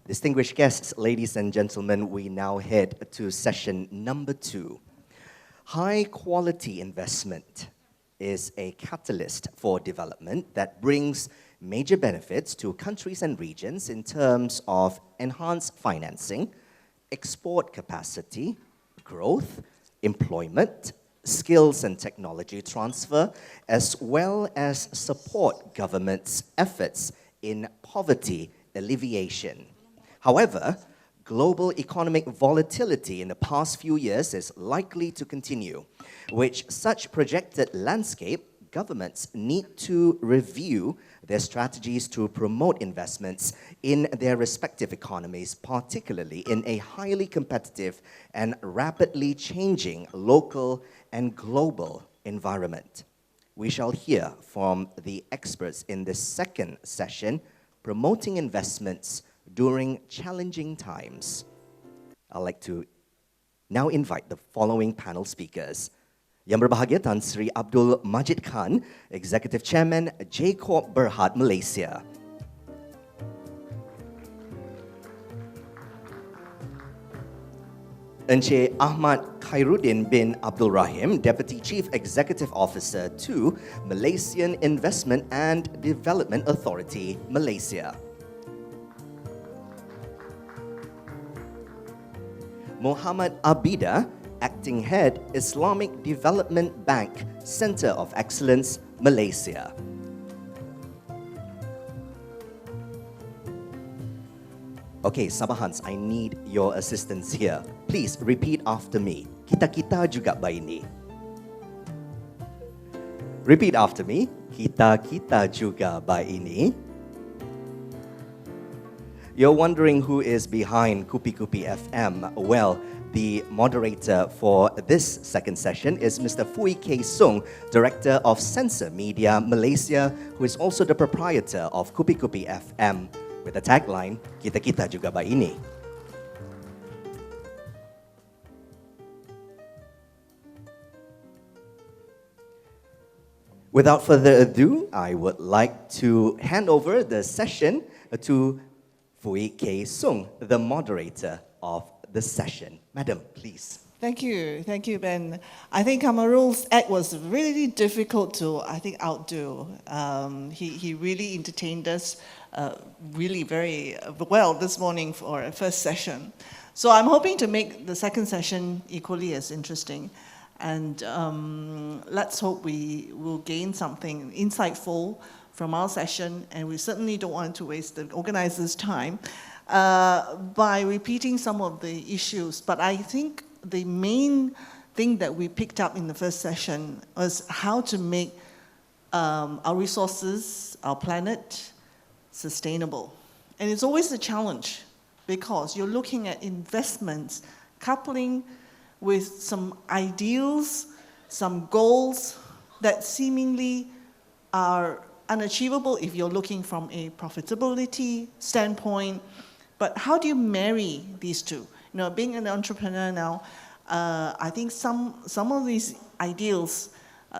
Distinguished guests, ladies and gentlemen, we now head to session number 2. High-quality investment is a catalyst for development that brings major benefits to countries and regions in terms of enhanced financing, export capacity, growth, employment, skills and technology transfer, as well as support government's efforts in poverty alleviation. However, global economic volatility in the past few years is likely to continue. With such projected landscape, governments need to review their strategies to promote investments in their respective economies, particularly in a highly competitive and rapidly changing local and global environment. We shall hear from the experts in the second session, Promoting Investments During Challenging Times. I'd like to now invite the following panel speakers. Yang berbahagia Tan Sri Abdul Majid Khan, Executive Chairman, J Corp Berhad Malaysia. Encik Ahmad Khairuddin bin Abdul Rahim, Deputy Chief Executive Officer to Malaysian Investment and Development Authority, Malaysia. Muhammad Abida, Acting Head, Islamic Development Bank, Centre of Excellence, Malaysia. Okay, Sabahans, I need your assistance here. Please repeat after me. Kita-kita juga baini. Repeat after me. Kita-kita juga baini. You're wondering who is behind Kupi Kupi FM. Well, the moderator for this second session is Mr. Fui K. Sung, Director of Sensor Media Malaysia, who is also the proprietor of Kupi Kupi FM, with the tagline, Kita-kita juga baini. Without further ado, I would like to hand over the session to Fui K. Sung, the moderator of the session. Madam, please. Thank you, Ben. I think Kamarul's act was really difficult to, outdo. He really entertained us really very well this morning for our first session. So I'm hoping to make the second session equally as interesting. And let's hope we will gain something insightful from our session, and we certainly don't want to waste the organizers' time by repeating some of the issues. But I think the main thing that we picked up in the first session was how to make our resources, our planet, sustainable. And it's always a challenge because you're looking at investments coupling with some ideals, some goals that seemingly are unachievable if you're looking from a profitability standpoint. But how do you marry these two? You know, being an entrepreneur now, I think some of these ideals,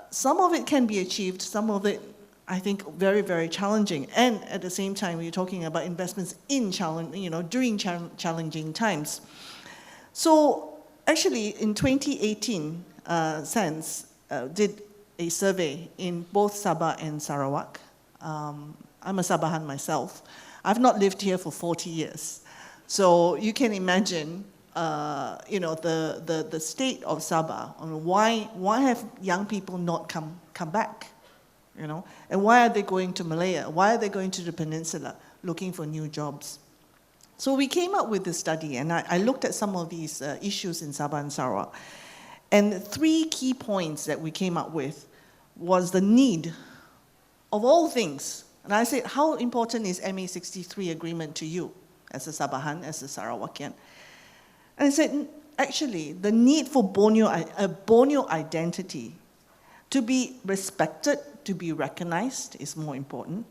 some of it can be achieved, some of it, I think, very, very challenging. And at the same time, we're talking about investments in during challenging times. So actually, in 2018, SANS did a survey in both Sabah and Sarawak. I'm a Sabahan myself. I've not lived here for 40 years. So you can imagine, the state of Sabah. Why have young people not come back? And why are they going to Malaya? Why are they going to the peninsula looking for new jobs? So we came up with this study, and I looked at some of these issues in Sabah and Sarawak. And 3 key points that we came up with was the need of all things. And I said, how important is MA 63 agreement to you as a Sabahan, as a Sarawakian? And I said, actually, the need for a Borneo identity to be respected, to be recognized is more important.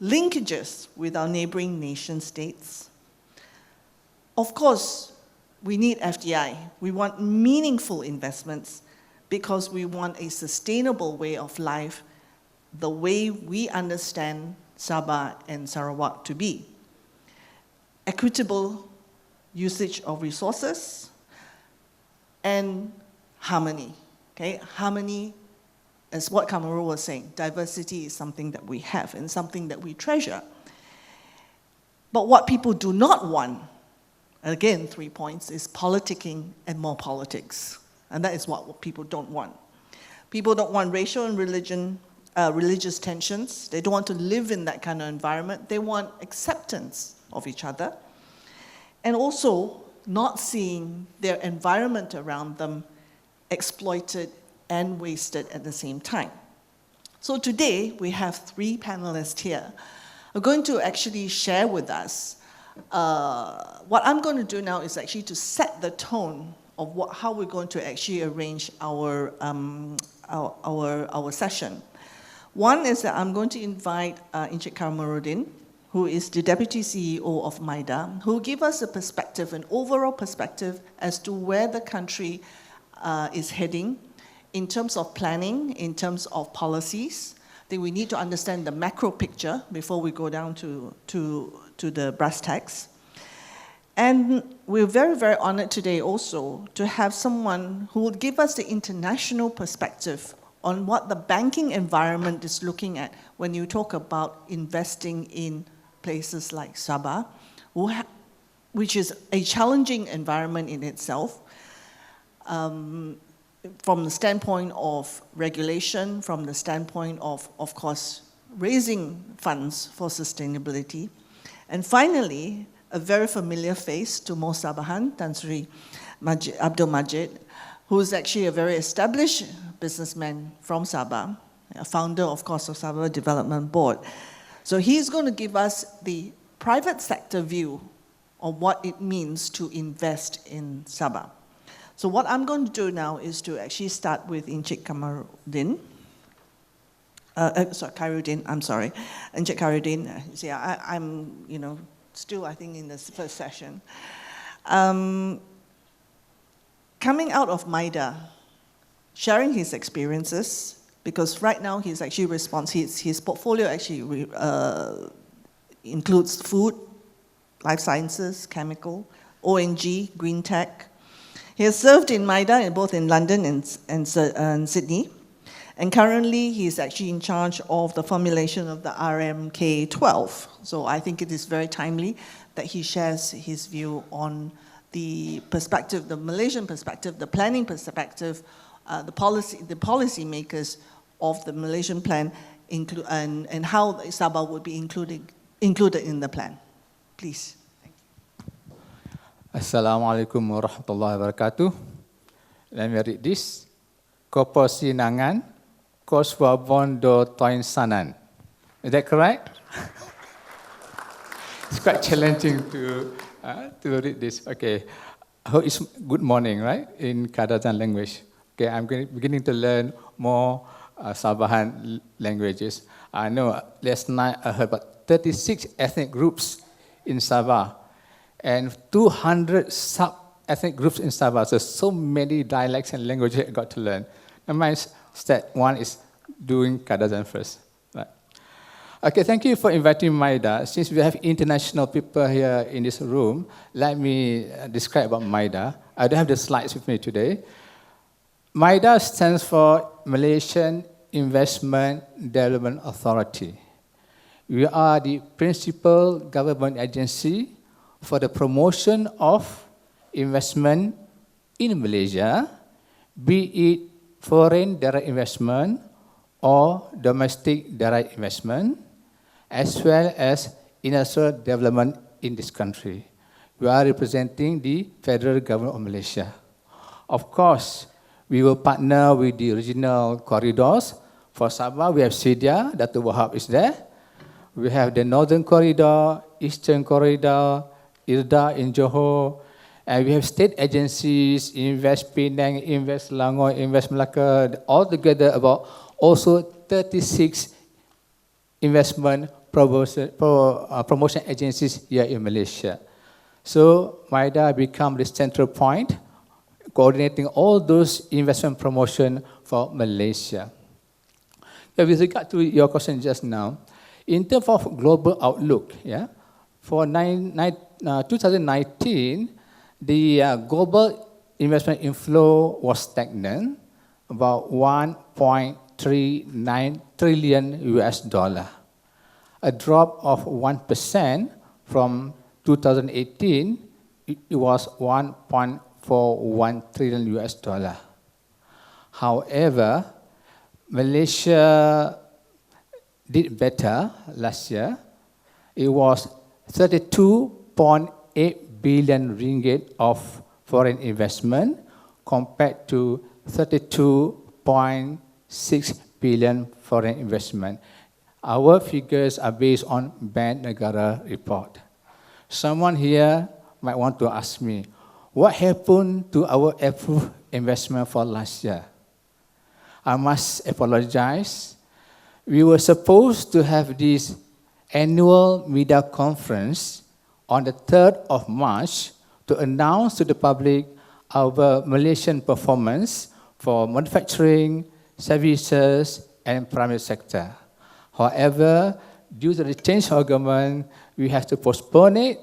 Linkages with our neighboring nation states. Of course, we need FDI. We want meaningful investments because we want a sustainable way of life, the way we understand Sabah and Sarawak to be. equitable usage of resources, and harmony. Okay, harmony is what Kamaru was saying. Diversity is something that we have and something that we treasure. But what people do not want, again, 3 points, is politicking and more politics. And that is what people don't want. People don't want racial and religious tensions. They don't want to live in that kind of environment. They want acceptance of each other. And also not seeing their environment around them exploited and wasted at the same time. So today, we have 3 panelists here who are going to actually share with us. What I'm going to do now is actually to set the tone of how we're going to actually arrange our session. One is that I'm going to invite Encik Kamarudin, who is the Deputy CEO of MIDA, who will give us a perspective, an overall perspective as to where the country is heading in terms of planning, in terms of policies. I think we need to understand the macro picture before we go down to the brass tacks. And we're very, very honored today also to have someone who will give us the international perspective on what the banking environment is looking at when you talk about investing in places like Sabah, which is a challenging environment in itself, from the standpoint of regulation, from the standpoint of course, raising funds for sustainability. And finally, a very familiar face to most Sabahan, Tan Sri Abdul Majid, who is actually a very established businessman from Sabah, a founder, of course, of Sabah Development Board. So he's going to give us the private sector view of what it means to invest in Sabah. So what I'm going to do now is to actually start with Encik Kamarudin. Khairuddin, I'm sorry. Encik Khairuddin, see, I'm, still, I think, in this first session. Coming out of MIDA, sharing his experiences, because right now he's actually his portfolio actually includes food, life sciences, chemical, ONG, green tech. He has served in MIDA both in London and Sydney. And currently, he's actually in charge of the formulation of the RMK12. So I think it is very timely that he shares his view on the perspective, the Malaysian perspective, the planning perspective, the policy makers of the Malaysian plan, and how Sabah would be included in the plan. Please. Assalamualaikum warahmatullahi wabarakatuh. Let me read this. Koposinangan, Koswabondo Toinsanan. Is that correct? It's quite challenging to read this. Okay. It's good morning, right? In Kadazan language. Okay, I'm beginning to learn more Sabahan languages. I know last night I heard about 36 ethnic groups in Sabah and 200 sub-ethnic groups in Sabah. So many dialects and languages I got to learn. And my step one is doing Kadazan first. Right. Okay, thank you for inviting MIDA. Since we have international people here in this room, let me describe about MIDA. I don't have the slides with me today. MIDA stands for Malaysian Investment Development Authority. We are the principal government agency for the promotion of investment in Malaysia, be it foreign direct investment or domestic direct investment, as well as industrial development in this country. We are representing the federal government of Malaysia. Of course, we will partner with the regional corridors. For Sabah, we have Sydia, Dato' Wahab is there. We have the Northern Corridor, Eastern Corridor, IRDA in Johor, and we have state agencies, Invest Penang, Invest Selangor, Invest Melaka, all together about also 36 investment promotion agencies here in Malaysia. So MIDA become the central point, coordinating all those investment promotion for Malaysia. With regard to your question just now, in terms of global outlook, for 19 2019, the global investment inflow was stagnant, about 1.39 trillion US dollar, a drop of 1% from 2018. It was 1.41 trillion US dollar. However, Malaysia did better last year. It was 32.8 billion ringgit of foreign investment compared to 32.6 billion foreign investment. Our figures are based on Bank Negara report. Someone here might want to ask me, what happened to our approved investment for last year? I must apologize. We were supposed to have this annual media conference on the 3rd of March to announce to the public our Malaysian performance for manufacturing, services, and private sector. However, due to the change of government, we have to postpone it,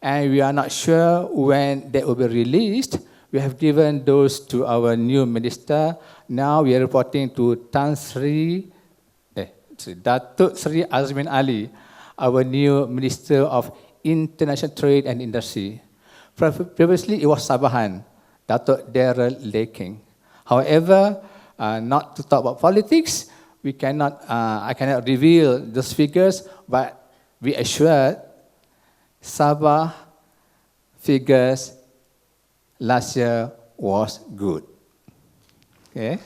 and we are not sure when that will be released. We have given those to our new minister. Now we are reporting to Datuk Sri Azmin Ali, our new Minister of International Trade and Industry. Previously, it was Sabahan, Datuk Daryl Laking. However, not to talk about politics, I cannot reveal those figures, but we assured Sabah figures last year was good. Okay?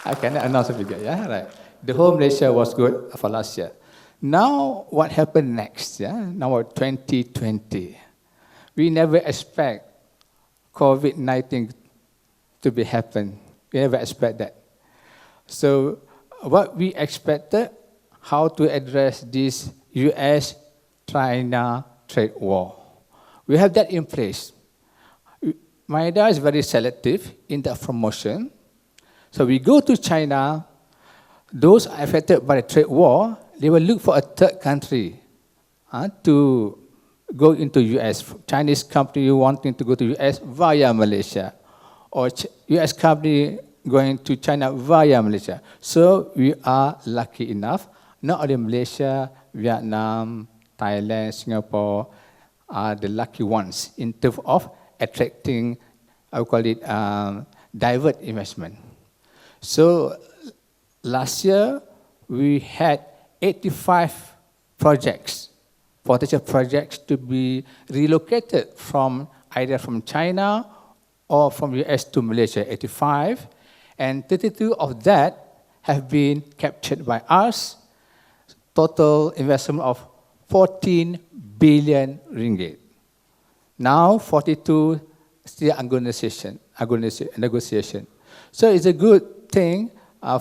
I cannot announce the figure, yeah, right. The whole Malaysia was good for last year. Now, what happened next, yeah? Now, 2020. We never expect COVID-19 to be happen. We never expect that. So, what we expected, how to address this US-China trade war. We have that in place. MIDA is very selective in the promotion. So we go to China, those affected by the trade war, they will look for a third country to go into US. Chinese company wanting to go to US via Malaysia, or US company going to China via Malaysia. So we are lucky enough, not only Malaysia, Vietnam, Thailand, Singapore are the lucky ones in terms of attracting, I would call it, divert investment. So last year, we had 85 projects, potential projects to be relocated from either from China or from US to Malaysia, 85, and 32 of that have been captured by us, total investment of 14 billion ringgit. Now 42 still under negotiation. So it's a good thing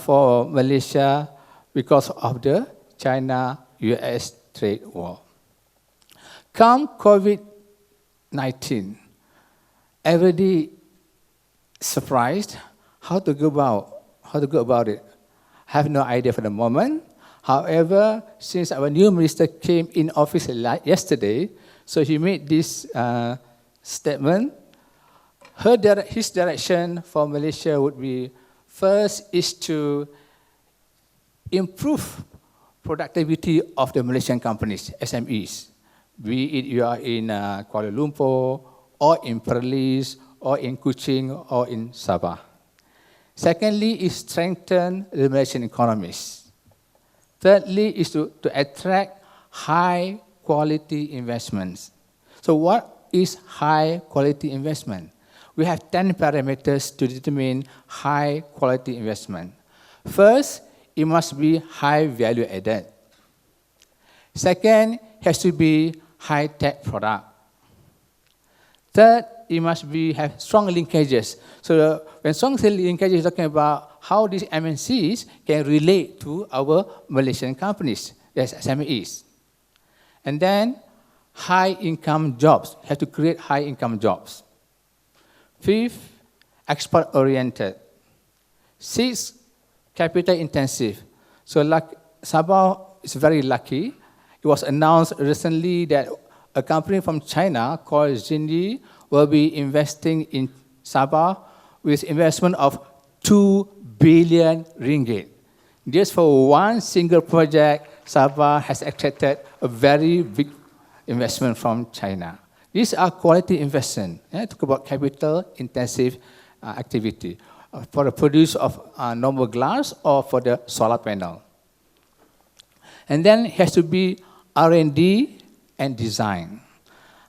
for Malaysia because of the China-US trade war. Come COVID-19, everybody surprised how to go about it. I have no idea for the moment. However, since our new minister came in office yesterday, so he made this statement. His direction for Malaysia would be, first is to improve productivity of the Malaysian companies, SMEs, be it you are in Kuala Lumpur, or in Perlis, or in Kuching, or in Sabah. Secondly is strengthen the Malaysian economies. Thirdly is to attract high quality investments. So what is high quality investment? We have 10 parameters to determine high quality investment. First, it must be high value added. Second, it has to be high tech product. Third, it must have strong linkages. So when strong linkages is talking about how these MNCs can relate to our Malaysian companies, as SMEs. And then high income jobs, have to create high income jobs. Fifth, export oriented. Sixth, capital intensive. So like Sabah is very lucky. It was announced recently that a company from China called Xinyi will be investing in Sabah with investment of 2 billion ringgit. Just for one single project, Sabah has attracted a very big investment from China. These are quality investment. Talk about capital-intensive activity for the produce of normal glass or for the solar panel. And then it has to be R&D and design.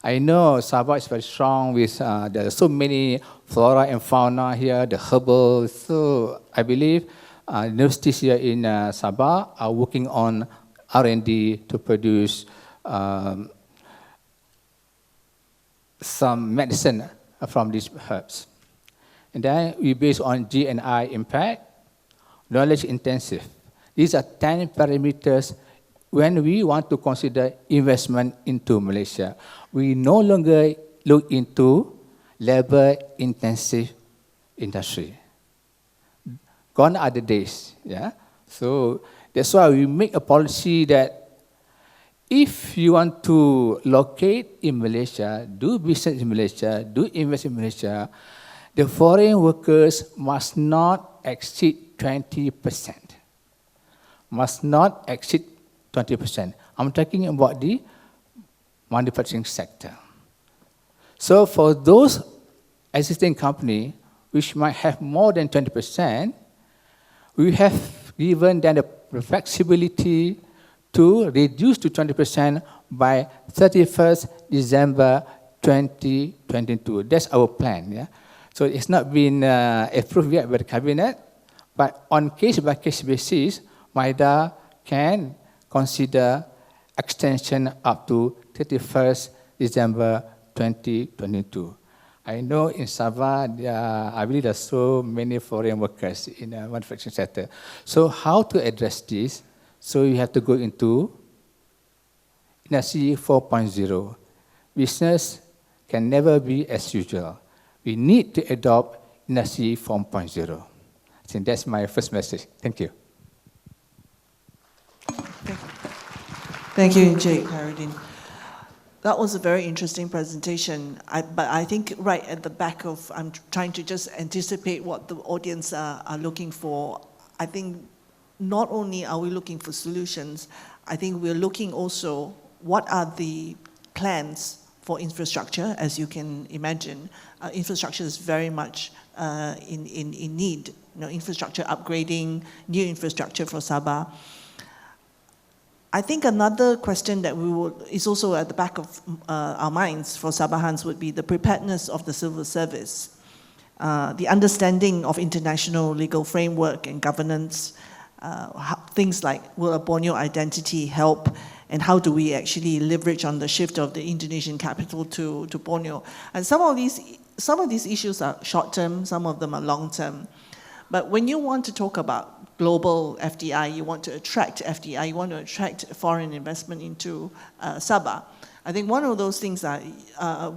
I know Sabah is very strong with there are so many flora and fauna here, the herbal. So I believe universities here in Sabah are working on R&D to produce some medicine from these herbs. And then we base on G&I impact, knowledge intensive. These are 10 parameters when we want to consider investment into Malaysia. We no longer look into labor-intensive industry. Gone are the days, yeah? So that's why we make a policy that if you want to locate in Malaysia, do business in Malaysia, do invest in Malaysia, the foreign workers must not exceed 20%. Must not exceed 20%. I'm talking about the manufacturing sector. So for those existing companies which might have more than 20%, we have given them the flexibility to reduce to 20% by 31st December 2022. That's our plan. Yeah? So it's not been approved yet by the Cabinet, but on case-by-case basis, MIDA can consider extension up to 31st December 2022. I know in Sabah, I believe there are so many foreign workers in the manufacturing sector. So how to address this? So you have to go into Industry 4.0. Business can never be as usual. We need to adopt Industry 4.0. I think that's my first message. Thank you. Thank you, Encik Khairuddin. That was a very interesting presentation. But I think right at the back of, I'm trying to just anticipate what the audience are looking for. I think not only are we looking for solutions, I think we're looking also what are the plans for infrastructure. As you can imagine, infrastructure is very much in need. You know, infrastructure upgrading, new infrastructure for Sabah. I think another question that is also at the back of our minds for Sabahans would be the preparedness of the civil service, the understanding of international legal framework and governance, things like will a Borneo identity help, and how do we actually leverage on the shift of the Indonesian capital to Borneo. And some of these issues are short-term, some of them are long-term. But when you want to talk about global FDI, you want to attract FDI, you want to attract foreign investment into Sabah, I think one of those things that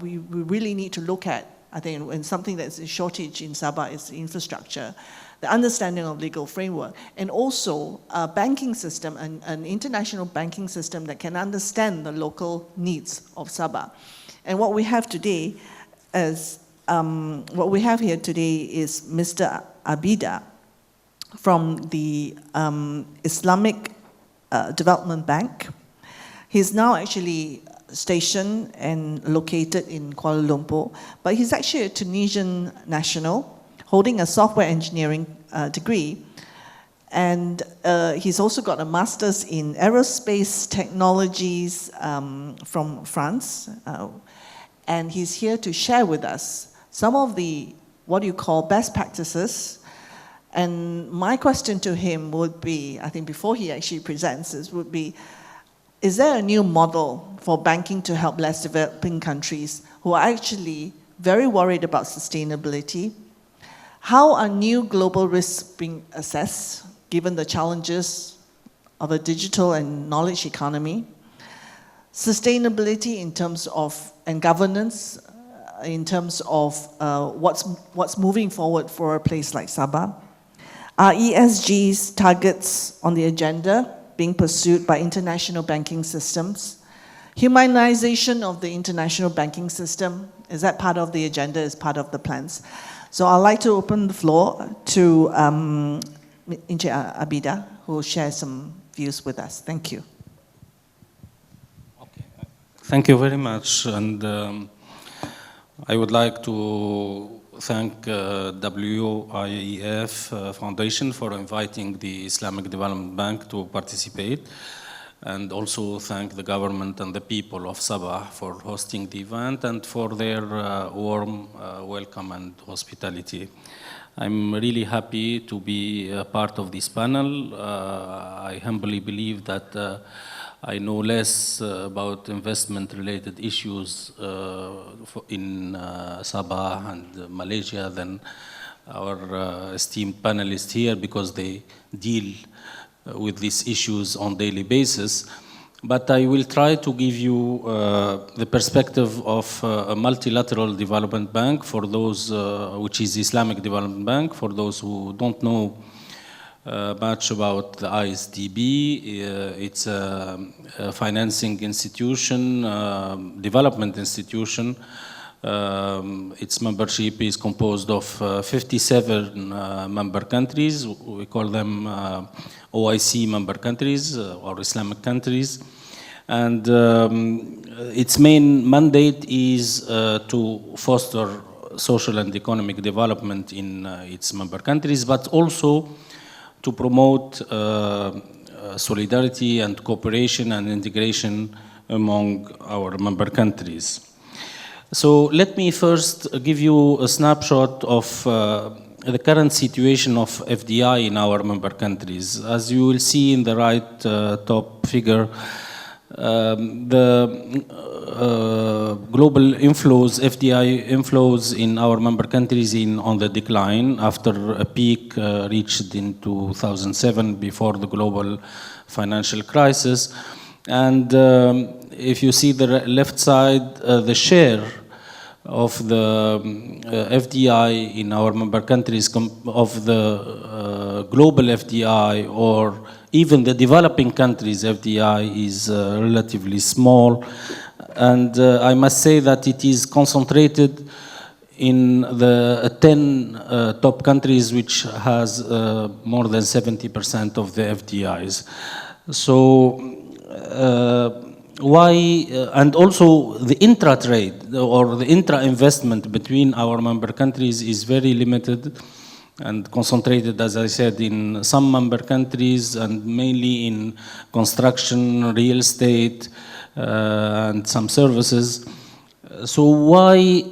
we really need to look at, I think, and something that's a shortage in Sabah is infrastructure, the understanding of legal framework, and also a banking system, an international banking system that can understand the local needs of Sabah. And what we have today is, Mr. Abida from the Islamic Development Bank. He's now actually stationed and located in Kuala Lumpur, but he's actually a Tunisian national holding a software engineering degree. And he's also got a master's in aerospace technologies from France. And he's here to share with us some of the, what you call, best practices. And my question to him would be, I think before he actually presents this, would be, is there a new model for banking to help less developing countries who are actually very worried about sustainability? How are new global risks being assessed, given the challenges of a digital and knowledge economy? Sustainability in terms of, and governance in terms of what's moving forward for a place like Sabah? Are ESG's targets on the agenda being pursued by international banking systems? Humanization of the international banking system, is that part of the agenda, is part of the plans? So I'd like to open the floor to Inche Abida, who will share some views with us. Thank you. Okay. Thank you very much. And I would like to thank WIEF Foundation for inviting the Islamic Development Bank to participate, and also thank the government and the people of Sabah for hosting the event and for their warm welcome and hospitality. I'm really happy to be a part of this panel. I humbly believe that I know less about investment-related issues in Sabah and Malaysia than our esteemed panelists here, because they deal with these issues on a daily basis. But I will try to give you the perspective of a multilateral development bank, for those, which is Islamic Development Bank, for those who don't know much about the ISDB. It's a financing institution, development institution. Its membership is composed of 57 member countries. We call them OIC member countries or Islamic countries. And its main mandate is to foster social and economic development in its member countries, but also to promote solidarity and cooperation and integration among our member countries. So let me first give you a snapshot of the current situation of FDI in our member countries. As you will see in the right top figure, the global inflows, FDI inflows in our member countries on the decline after a peak reached in 2007 before the global financial crisis. And if you see the left side, the share of the FDI in our member countries of the global FDI, or even the developing countries FDI, is relatively small. And I must say that it is concentrated in the 10 top countries, which has more than 70% of the FDIs. So why, and also the intra-trade or the intra-investment between our member countries is very limited and concentrated, as I said, in some member countries, and mainly in construction, real estate, and some services. So why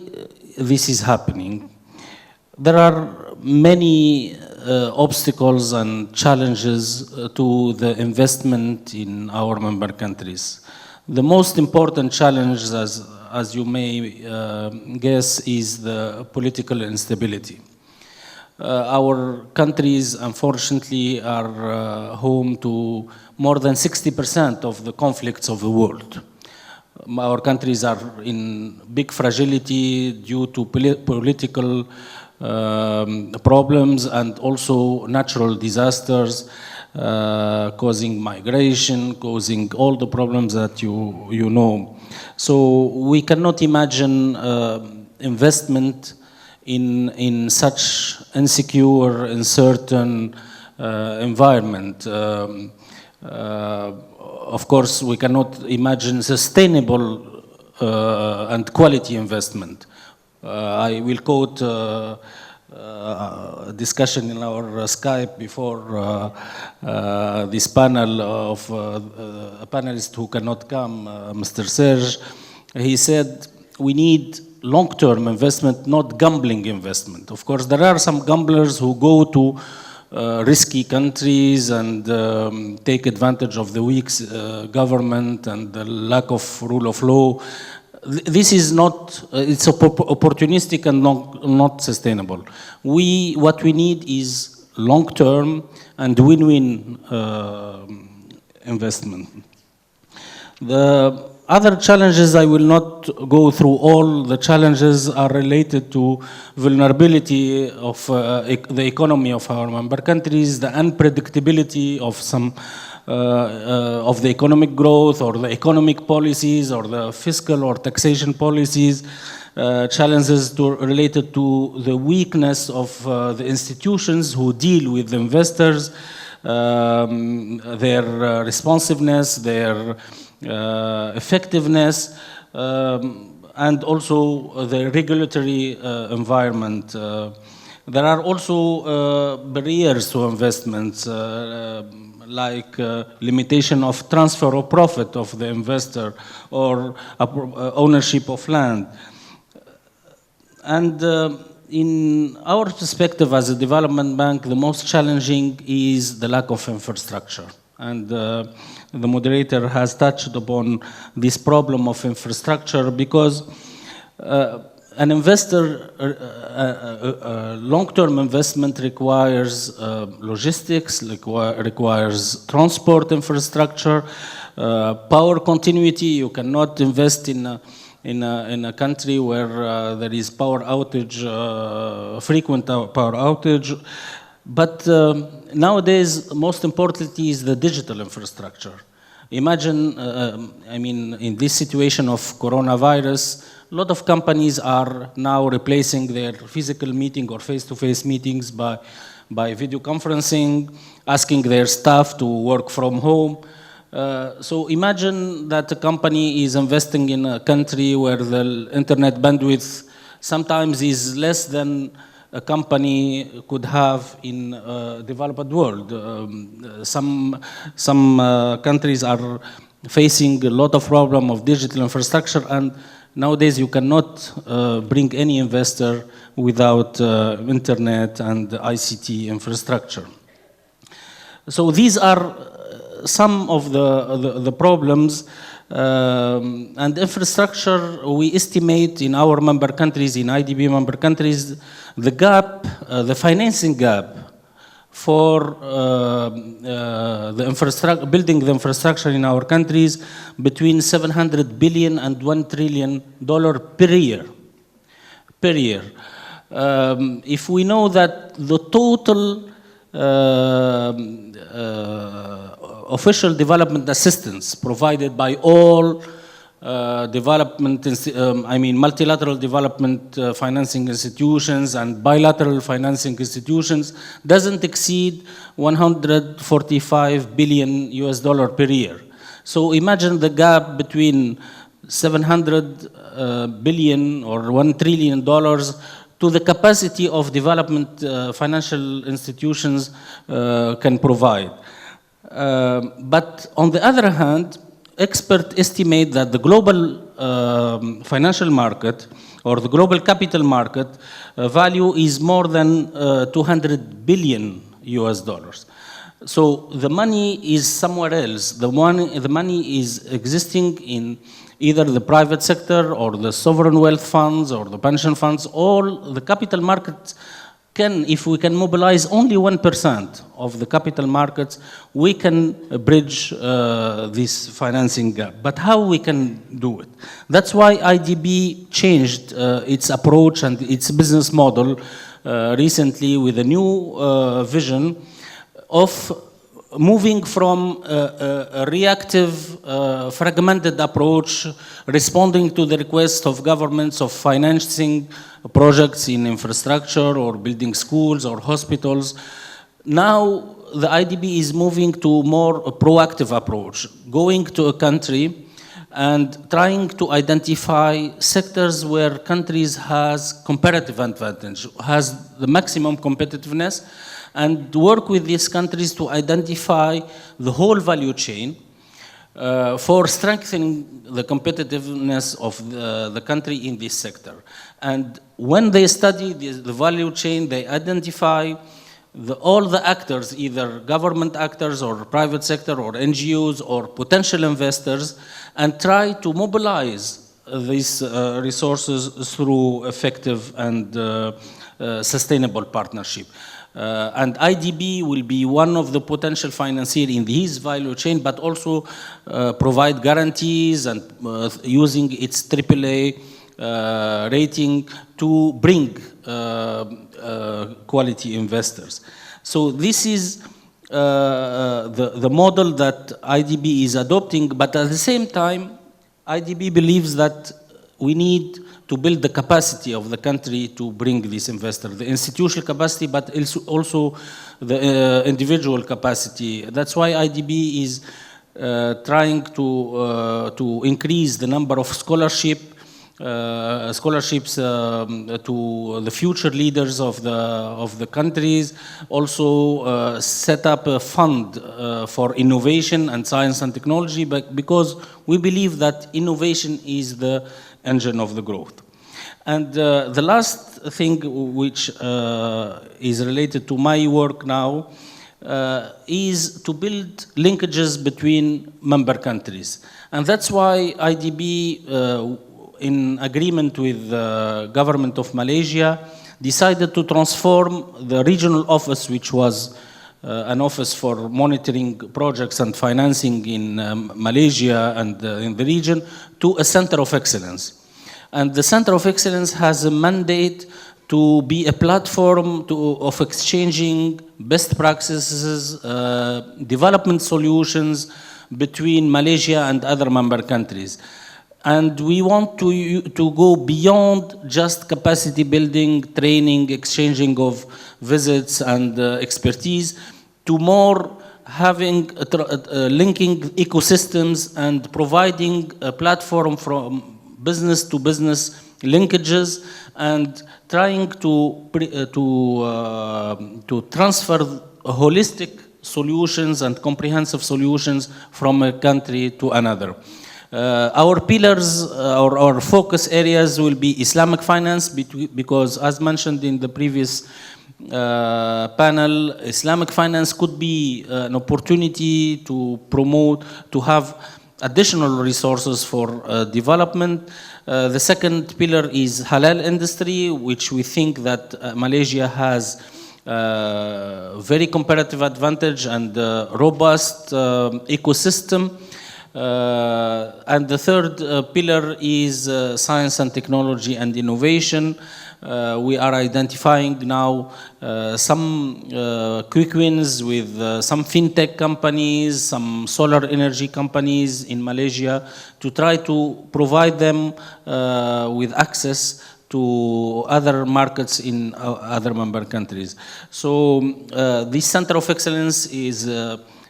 this is happening? There are many obstacles and challenges to the investment in our member countries. The most important challenge, as you may guess, is the political instability. Our countries, unfortunately, are home to more than 60% of the conflicts of the world. Our countries are in big fragility due to political problems and also natural disasters, causing migration, causing all the problems that you know. So we cannot imagine investment in such insecure, uncertain environment. Of course, we cannot imagine sustainable and quality investment. I will quote a discussion in our Skype before this panel of a panelist who cannot come, Mr. Serge. He said, we need long-term investment, not gambling investment. Of course, there are some gamblers who go to risky countries and take advantage of the weak government and the lack of rule of law. This is not, it's opportunistic and not sustainable. What we need is long-term and win-win investment. The other challenges, I will not go through all the challenges, are related to vulnerability of the economy of our member countries, the unpredictability of some of the economic growth or the economic policies or the fiscal or taxation policies, challenges related to the weakness of the institutions who deal with investors, their responsiveness, their effectiveness, and also the regulatory environment. There are also barriers to investments, like limitation of transfer of profit of the investor or ownership of land. And in our perspective as a development bank, the most challenging is the lack of infrastructure. And the moderator has touched upon this problem of infrastructure because an investor, long-term investment requires logistics, requires transport infrastructure, power continuity. You cannot invest in a country where there is power outage, frequent power outage. But nowadays, most importantly is the digital infrastructure. Imagine, I mean, in this situation of coronavirus, a lot of companies are now replacing their physical meeting or face-to-face meetings by video conferencing, asking their staff to work from home. So imagine that a company is investing in a country where the internet bandwidth sometimes is less than a company could have in a developed world. Some countries are facing a lot of problem of digital infrastructure, and nowadays you cannot bring any investor without internet and ICT infrastructure. So these are some of the problems, and infrastructure, we estimate in our member countries, in IDB member countries, the gap, the financing gap for building the infrastructure in our countries between $700 billion and $1 trillion per year. If we know that the total official development assistance provided by all multilateral development financing institutions and bilateral financing institutions doesn't exceed $145 billion per year. So imagine the gap between 700 billion or $1 trillion to the capacity of development financial institutions can provide. But on the other hand, experts estimate that the global financial market or the global capital market value is more than $200 billion. So the money is somewhere else. The money is existing in either the private sector or the sovereign wealth funds or the pension funds. All the capital markets can, if we can mobilize only 1% of the capital markets, we can bridge this financing gap. But how we can do it? That's why IDB changed its approach and its business model recently with a new vision of moving from a reactive, fragmented approach, responding to the request of governments of financing projects in infrastructure or building schools or hospitals. Now the IDB is moving to more a proactive approach, going to a country and trying to identify sectors where countries has comparative advantage, has the maximum competitiveness, and work with these countries to identify the whole value chain for strengthening the competitiveness of the country in this sector. And when they study the value chain, they identify all the actors, either government actors or private sector or NGOs or potential investors, and try to mobilize these resources through effective and sustainable partnership. And IDB will be one of the potential financiers in this value chain, but also provide guarantees and using its AAA rating to bring quality investors. So this is the model that IDB is adopting, but at the same time, IDB believes that we need to build the capacity of the country to bring these investors, the institutional capacity, but also the individual capacity. That's why IDB is trying to increase the number of scholarships to the future leaders of the countries. Also set up a fund for innovation and science and technology, but because we believe that innovation is the engine of the growth. And the last thing which is related to my work now is to build linkages between member countries. And that's why IDB, in agreement with the government of Malaysia, decided to transform the regional office, which was an office for monitoring projects and financing in Malaysia and in the region, to a center of excellence. And the Center of Excellence has a mandate to be a platform of exchanging best practices, development solutions between Malaysia and other member countries. And we want to go beyond just capacity building, training, exchanging of visits and expertise, to more having linking ecosystems and providing a platform from business to business linkages, and trying to transfer holistic solutions and comprehensive solutions from a country to another. Our pillars, our focus areas will be Islamic finance, because as mentioned in the previous panel, Islamic finance could be an opportunity to promote, to have additional resources for development. The second pillar is halal industry, which we think that Malaysia has very comparative advantage and robust ecosystem. And the third pillar is science and technology and innovation. We are identifying now some quick wins with some fintech companies, some solar energy companies in Malaysia, to try to provide them with access to other markets in other member countries. So this Center of Excellence is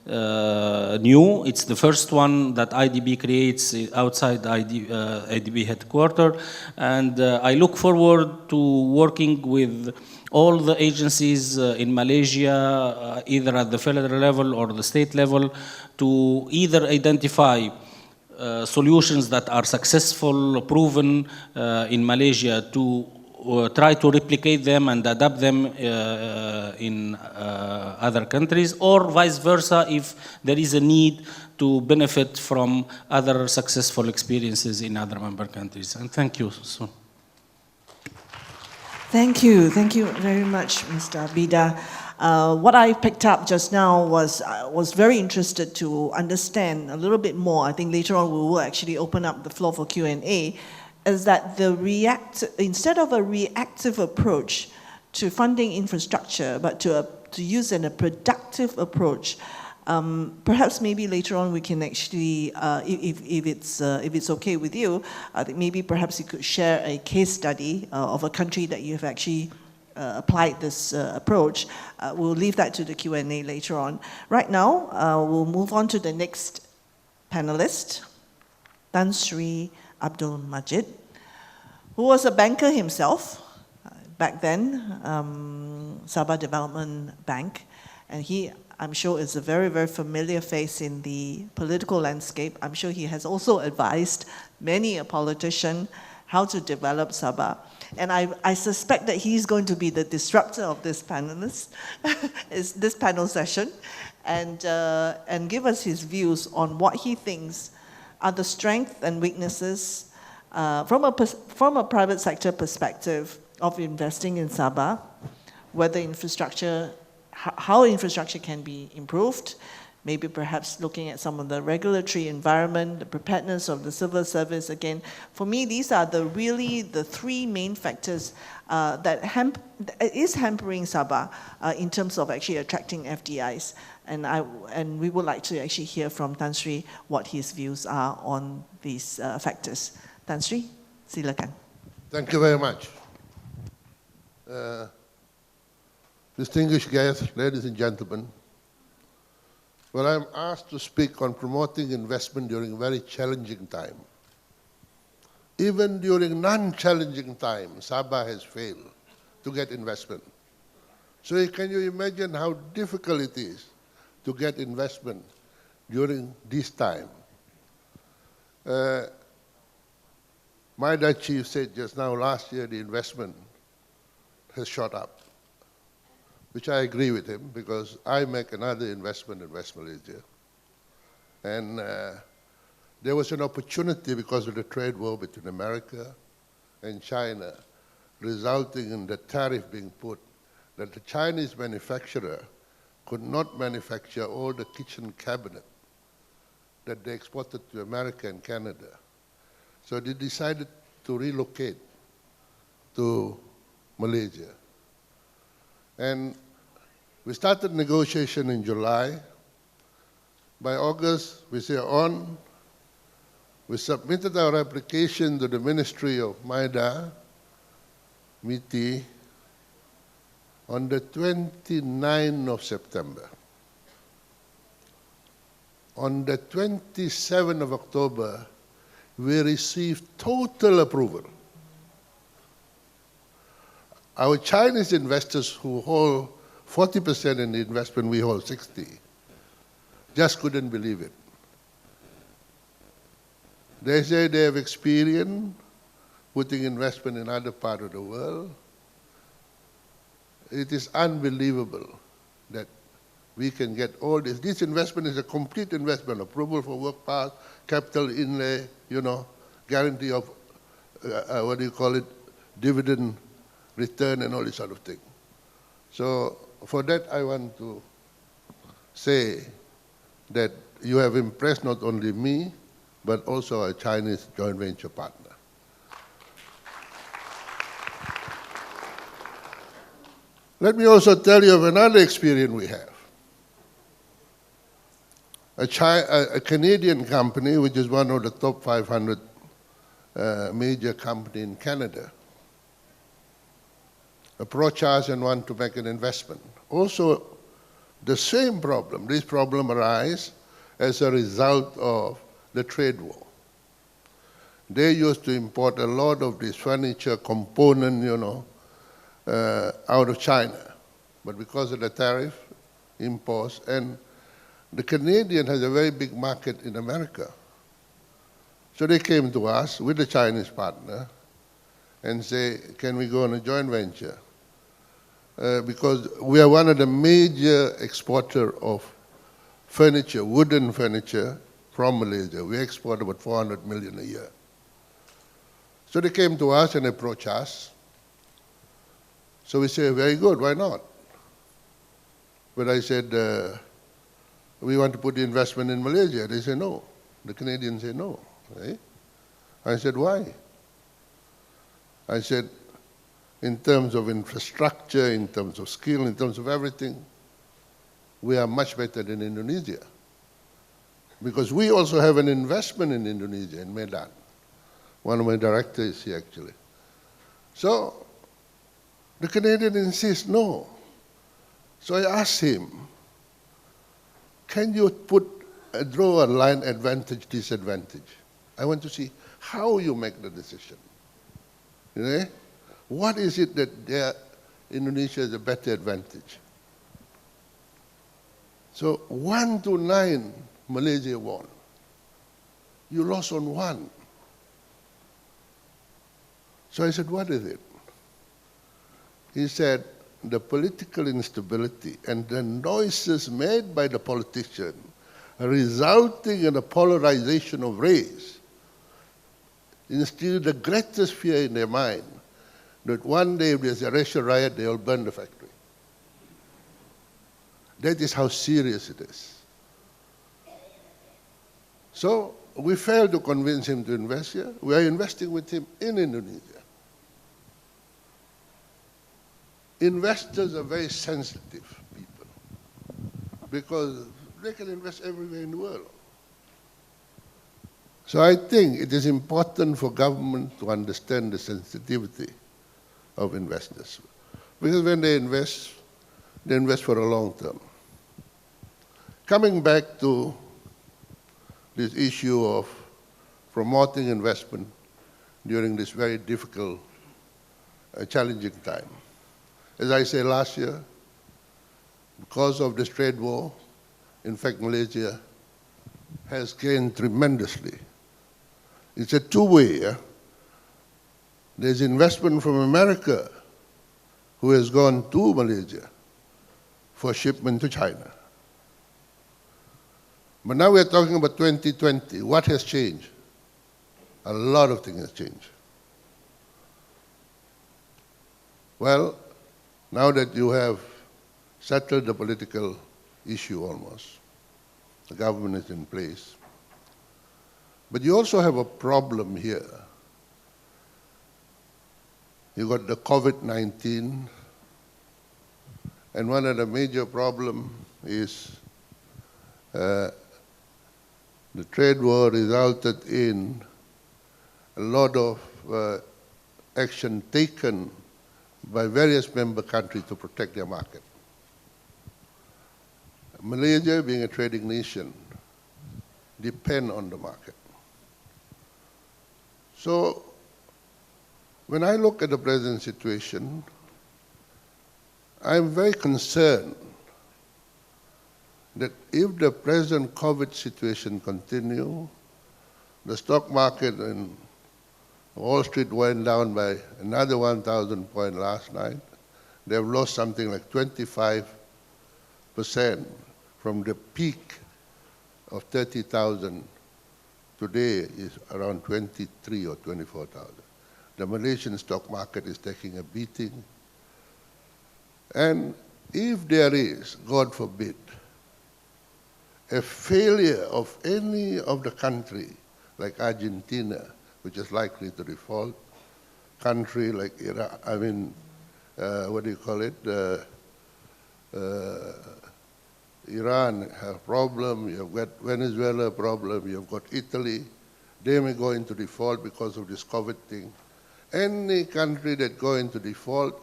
new. It's the first one that IDB creates outside IDB headquarters, and I look forward to working with all the agencies in Malaysia, either at the federal level or the state level, to either identify solutions that are successful, proven in Malaysia, to try to replicate them and adapt them in other countries, or vice versa, if there is a need to benefit from other successful experiences in other member countries. And thank you. Thank you very much, Mr. Abida. What I picked up just now was very interested to understand a little bit more. I think later on we will actually open up the floor for Q&A. Is that instead of a reactive approach to funding infrastructure, but to use a productive approach, perhaps maybe later on we can actually, if it's okay with you, I think maybe perhaps you could share a case study of a country that you have actually applied this approach. We'll leave that to the Q&A later on. Right now, we'll move on to the next panelist, Tan Sri Abdul Majid, who was a banker himself back then, Sabah Development Bank, and he, I'm sure, is a very, very familiar face in the political landscape. I'm sure he has also advised many a politician how to develop Sabah. And I suspect that he's going to be the disruptor of this this panel session, and give us his views on what he thinks are the strengths and weaknesses from a private sector perspective of investing in Sabah, whether how infrastructure can be improved, maybe perhaps looking at some of the regulatory environment, the preparedness of the civil service. Again, for me, these are really the three main factors that is hampering Sabah in terms of actually attracting FDIs. And we would like to actually hear from Tan Sri what his views are on these factors. Tan Sri, silakan. Thank you very much. Distinguished guests, ladies and gentlemen, well, I'm asked to speak on promoting investment during a very challenging time. Even during non-challenging times, Sabah has failed to get investment. So can you imagine how difficult it is to get investment during this time? My Dutch chief said just now, last year the investment has shot up, which I agree with him because I make another investment in West Malaysia. And there was an opportunity because of the trade war between America and China, resulting in the tariff being put, that the Chinese manufacturer could not manufacture all the kitchen cabinet that they exported to America and Canada. So they decided to relocate to Malaysia. And we started negotiation in July. By August, we say on. We submitted our application to the Ministry of MIDA, MITI, on the 29th of September. On the 27th of October, we received total approval. Our Chinese investors who hold 40% in the investment, we hold 60%, just couldn't believe it. They say they have experience putting investment in other parts of the world. It is unbelievable that we can get all this. This investment is a complete investment, approval for work pass, capital inlay, guarantee of, dividend return and all this sort of thing. So for that, I want to say that you have impressed not only me, but also a Chinese joint venture partner. Let me also tell you of another experience we have. A Canadian company, which is one of the top 500 major companies in Canada, approached us and want to make an investment. Also, the same problem, this problem arises as a result of the trade war. They used to import a lot of this furniture component, out of China. But because of the tariff imposed, and the Canadian has a very big market in America. So they came to us with a Chinese partner and say, can we go on a joint venture? Because we are one of the major exporters of furniture, wooden furniture, from Malaysia. We export about 400 million a year. So they came to us and approached us. So we say, very good, why not? But I said, we want to put the investment in Malaysia. They say no. The Canadians say no. Right? I said, why? I said, in terms of infrastructure, in terms of skill, in terms of everything, we are much better than Indonesia. Because we also have an investment in Indonesia, in Medan. One of my directors is here, actually. So the Canadian insists, no. So I asked him, can you draw a line advantage, disadvantage? I want to see how you make the decision. What is it that Indonesia has a better advantage? So 1-9, Malaysia won. You lost on 1. So I said, what is it? He said, the political instability and the noises made by the politician resulting in a polarization of race instilled the greatest fear in their mind that one day if there's a racial riot, they'll burn the factory. That is how serious it is. So we failed to convince him to invest here. We are investing with him in Indonesia. Investors are very sensitive people. because they can invest everywhere in the world. So I think it is important for government to understand the sensitivity of investors. Because when they invest for a long term. Coming back to this issue of promoting investment during this very difficult, challenging time. As I said last year, because of this trade war, in fact, Malaysia has gained tremendously. It's a two-way. There's investment from America who has gone to Malaysia for shipment to China. But now we're talking about 2020. What has changed? A lot of things have changed. Well, now that you have settled the political issue almost, the government is in place, but you also have a problem here. You got the COVID-19, and one of the major problems is the trade war resulted in a lot of action taken by various member countries to protect their market. Malaysia, being a trading nation, depends on the market. So, when I look at the present situation, I'm very concerned that if the present COVID situation continue, the stock market and Wall Street went down by another 1,000 points last night. They've lost something like 25% from the peak of 30,000. Today is around 23 or 24,000. The Malaysian stock market is taking a beating. And if there is, God forbid, a failure of any of the country, like Argentina, which is likely to default, country like Iran, Iran have a problem, you've got Venezuela problem, you've got Italy, they may go into default because of this COVID thing. Any country that go into default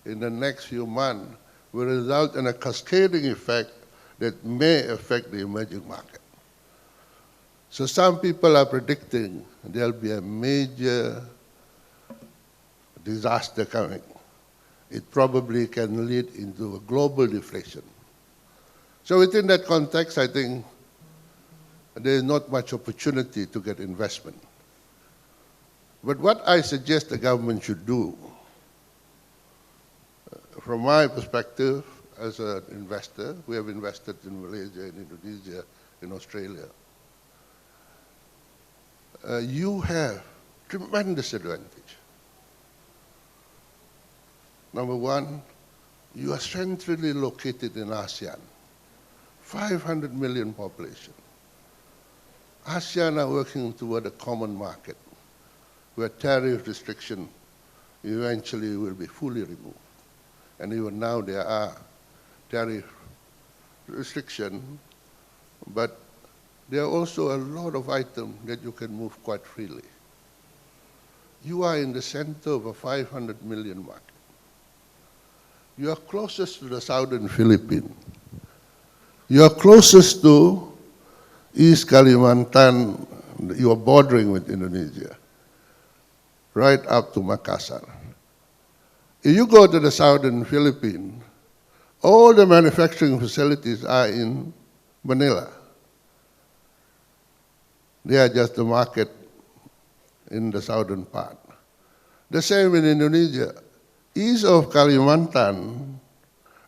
in the next few months will result in a cascading effect that may affect the emerging market. So some people are predicting there'll be a major disaster coming. It probably can lead into a global deflation. So within that context, I think there is not much opportunity to get investment. But what I suggest the government should do, from my perspective as an investor, we have invested in Malaysia, in Indonesia, in Australia, you have tremendous advantage. Number one, you are centrally located in ASEAN, 500 million population. ASEAN are working toward a common market where tariff restriction eventually will be fully removed. And even now there are tariff restrictions, but there are also a lot of items that you can move quite freely. You are in the center of a 500 million market. You are closest to the southern Philippines. You are closest to East Kalimantan. You are bordering with Indonesia, right up to Makassar. If you go to the southern Philippines, all the manufacturing facilities are in Manila. They are just the market in the southern part. The same in Indonesia. East of Kalimantan,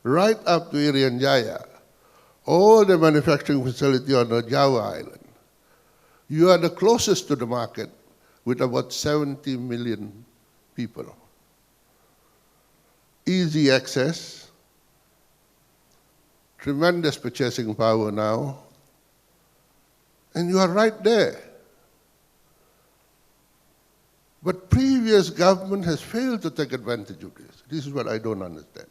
right up to Irian Jaya, all the manufacturing facility on the Java Island. You are the closest to the market with about 70 million people. Easy access, tremendous purchasing power now, and you are right there. But previous government has failed to take advantage of this. This is what I don't understand.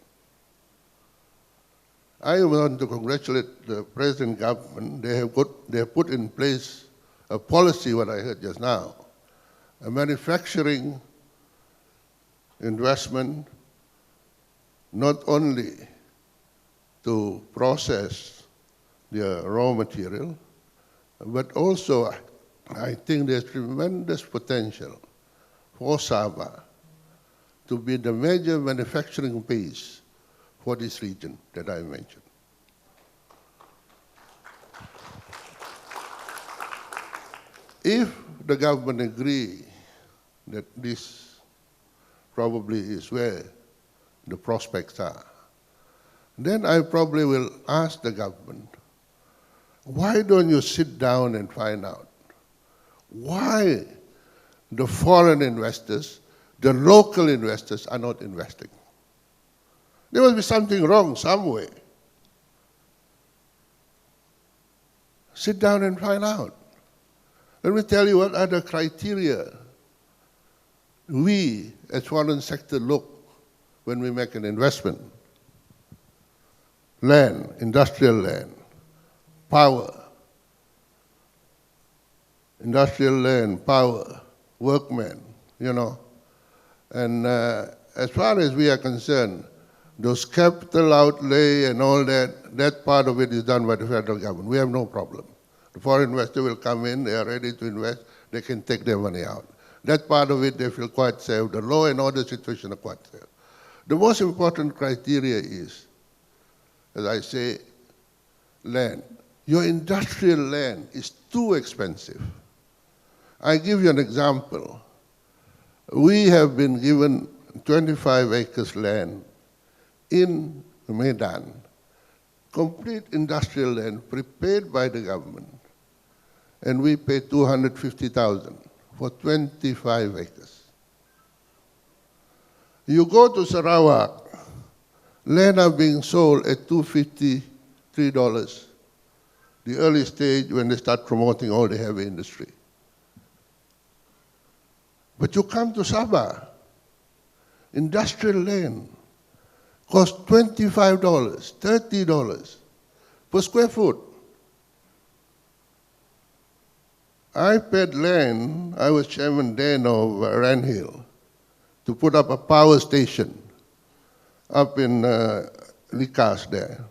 I want to congratulate the present government. They have put in place a policy, what I heard just now, a manufacturing investment, not only to process their raw material, but also I think there's tremendous potential for Sabah to be the major manufacturing base for this region that I mentioned. If the government agree that this probably is where the prospects are, then I probably will ask the government, why don't you sit down and find out why the foreign investors, the local investors are not investing? There must be something wrong somewhere. Sit down and find out. Let me tell you what are the criteria we as foreign sector look when we make an investment. Land, industrial land, power, industrial land, power, workmen, you know. And as far as we are concerned, those capital outlay and all that, that part of it is done by the federal government. We have no problem. The foreign investor will come in, they are ready to invest, they can take their money out. That part of it, they feel quite safe. The law and order situation are quite safe. The most important criteria is, as I say, land. Your industrial land is too expensive. I give you an example. We have been given 25 acres land in Medan, complete industrial land prepared by the government, and we pay 250,000 for 25 acres. You go to Sarawak, land are being sold at $253, the early stage when they start promoting all the heavy industry. But you come to Sabah, industrial land costs $25, $30 per square foot. I paid land, I was chairman then of Rand to put up a power station up in Likas there.